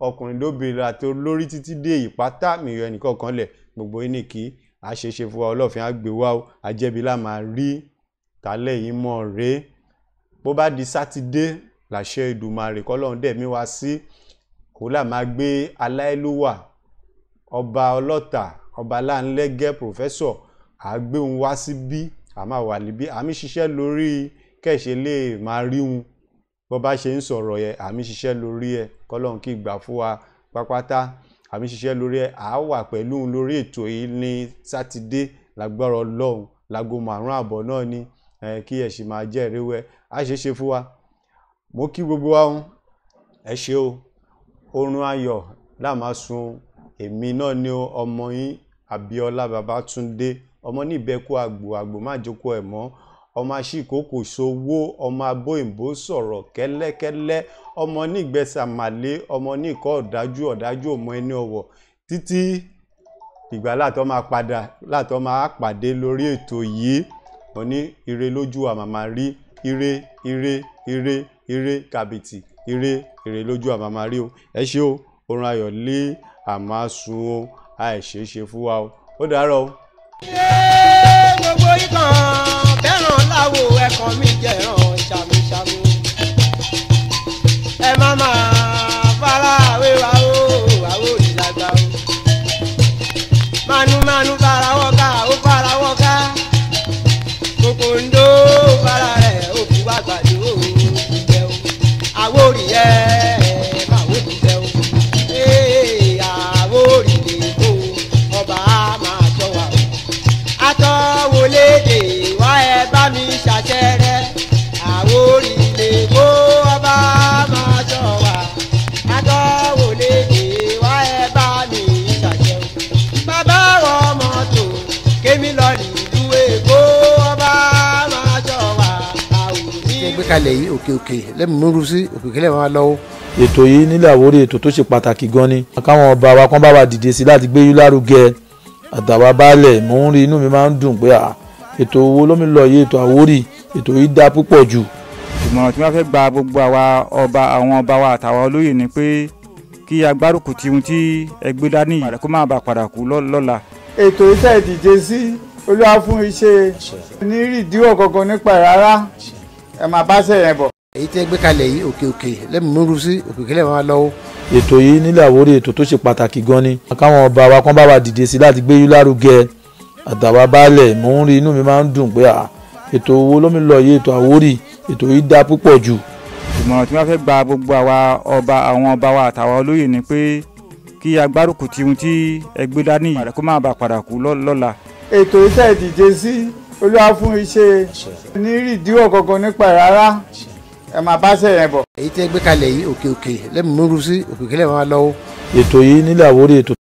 ọkùnrin lóbìnrin látòrí lórí títí dé ìpátá mi yọ ẹnìkan kan lẹ̀ gbogbo yín ní kí á ṣe fún wa Ọlọ́fin á gbé wa ó ajẹ́bi lá máa rí tálẹ̀ yìí mọ̀ ré bó bá di sátidé làṣẹ Èdùmàrè kọ́lọ́run dẹ̀ mí wá sí kó là máa gbé aláìlúwà ọba ọlọ́ta ọba láńlẹ́gẹ́ pòfẹ́sọ̀ àgbé òun wá síbí àmà wà níbí àmì ṣiṣẹ́ lórí kẹ́ṣe lè máa rí òun bó bá ṣe ń sọ̀rọ̀ yẹ àmì ṣiṣẹ́ lórí ẹ kọ́lọ́run kí gbà fún wa pápátá àmì ṣiṣẹ́ lórí ẹ à wà pẹ̀lú òun lórí ètò yìí ní sátidé lágbára Ọlọ́run láago 5:30 náà ni kí ẹ sì máa jẹ́ ìrẹ́wẹ́ á ṣe fún wa mo kí gbogbo wa ẹ ṣe o oorun ayọ̀ láà máa sun èmi náà ni ọmọ yín Abíọ́lá Babátúndé ọmọ ní ìbẹ́kú àgbò má jókòó ẹ̀ mọ́ ọmọ aṣíkòkò ṣòwò ọmọ abóyìnbó sọ̀rọ̀ kẹ́lẹ́kẹ́lẹ́ ọmọ ní ìgbẹ́sàmàlé ọmọ ní ìkọ́ ọ̀dájú ọmọ ẹni ọ̀wọ̀ títí ìgbà látọ̀ máa pàdé lórí ètò yìí wọ́n ní ire lójú àmàmà rí ire kàbìtì ire lójú àmàmà rí o ẹ ṣé o oorun ayọ̀ lé àmásùn o àìṣeéṣe fún wa o ó dàárọ̀ o. gbogbo ìtàn fẹ́ràn láwo ẹ̀kan mi jẹ̀ràn ṣàmùṣàmù ẹ má máa fara wéwà o Àwórì lágbà o manumanu farawọ́ká ó farawọ́ká kòkòndó fara rẹ̀ ó fi wá gbàdé o ìjẹ́ o Àwórì ẹ̀ máa wó ti jẹ́ o Àwórì lè kó ọba máa jọ wà o àtọ̀wọlédè wá ẹ bá mi ṣàṣẹrẹ Àwórì lè kó ọba máa jọ wà àtọ̀wọlédè wá ẹ bá mi ṣàṣẹ o bàbá ọmọ tó kémi lọ nílùú Èkó ọba máa jọ wà Àwórì. ṣé gbé kalẹ̀ yìí òkè lẹ́mìí múrú sí òkè kílẹ̀ máa lọ́wọ́. ètò yìí nílẹ̀ Àwórì ètò tó ṣe pàtàkì gan ni káwọn ọba wa kán bá wa dìde sí láti gbé yín lárugẹ àtàwà baálẹ̀ mò ń rí inú mi máa ń dùn pé ètò owó lómi lọ yìí ètò Àwórì ètò yìí dá púpọ̀ jù ìmọ̀ràn tí wọ́n fẹ́ gba gbogbo àwọn ọba wa àtàwọn olóyè ni pé kí agbárùkù ti ohun tí ẹgbẹ́ dání yìí kó má bàa padà kú lọ́la. ètò iṣẹ́ ìdíje sí olúwa fún iṣẹ́ ní ìdíwọ̀ kankan nípa rárá ẹ máa bá ṣe yẹn bọ̀. èyí tẹ́ gbé kalẹ̀ yìí òkè lẹ́mìí sí òkè lẹ́mìí máa lọ́wọ́. ètò yìí nílẹ̀ Àwórì ètò tó ṣe pàtàkì gan ni káwọn ọba wa kán bá wa dìde sí láti gbé lárugẹ àtàwọn baálẹ̀ mò ń rí inú mi máa ń dùn pé ètò owó lómi lọ yìí ètò Àwórì ètò yìí dá púpọ̀ jù. ìmọ̀ràn tí wọ́n fẹ́ gba gbogbo àwọn ọba wa àtàwọn olóyè ni pé kí agbárùkù ti ohun tí ẹgbẹ́ dání yìí kó má bàa padà kú lọ́la. ètò iṣẹ́ ìdíje sí olúwa fún iṣẹ́ ní ìdíwọ̀ kankan nípa rárá ẹ máa bá ṣe yẹn bọ̀. èyí tẹ́ gbé kalẹ̀ yìí òkè lẹ́mìí sí òkè lẹ́mìí máa lọ́wọ́. ètò yìí nílẹ̀ Àwórì ètò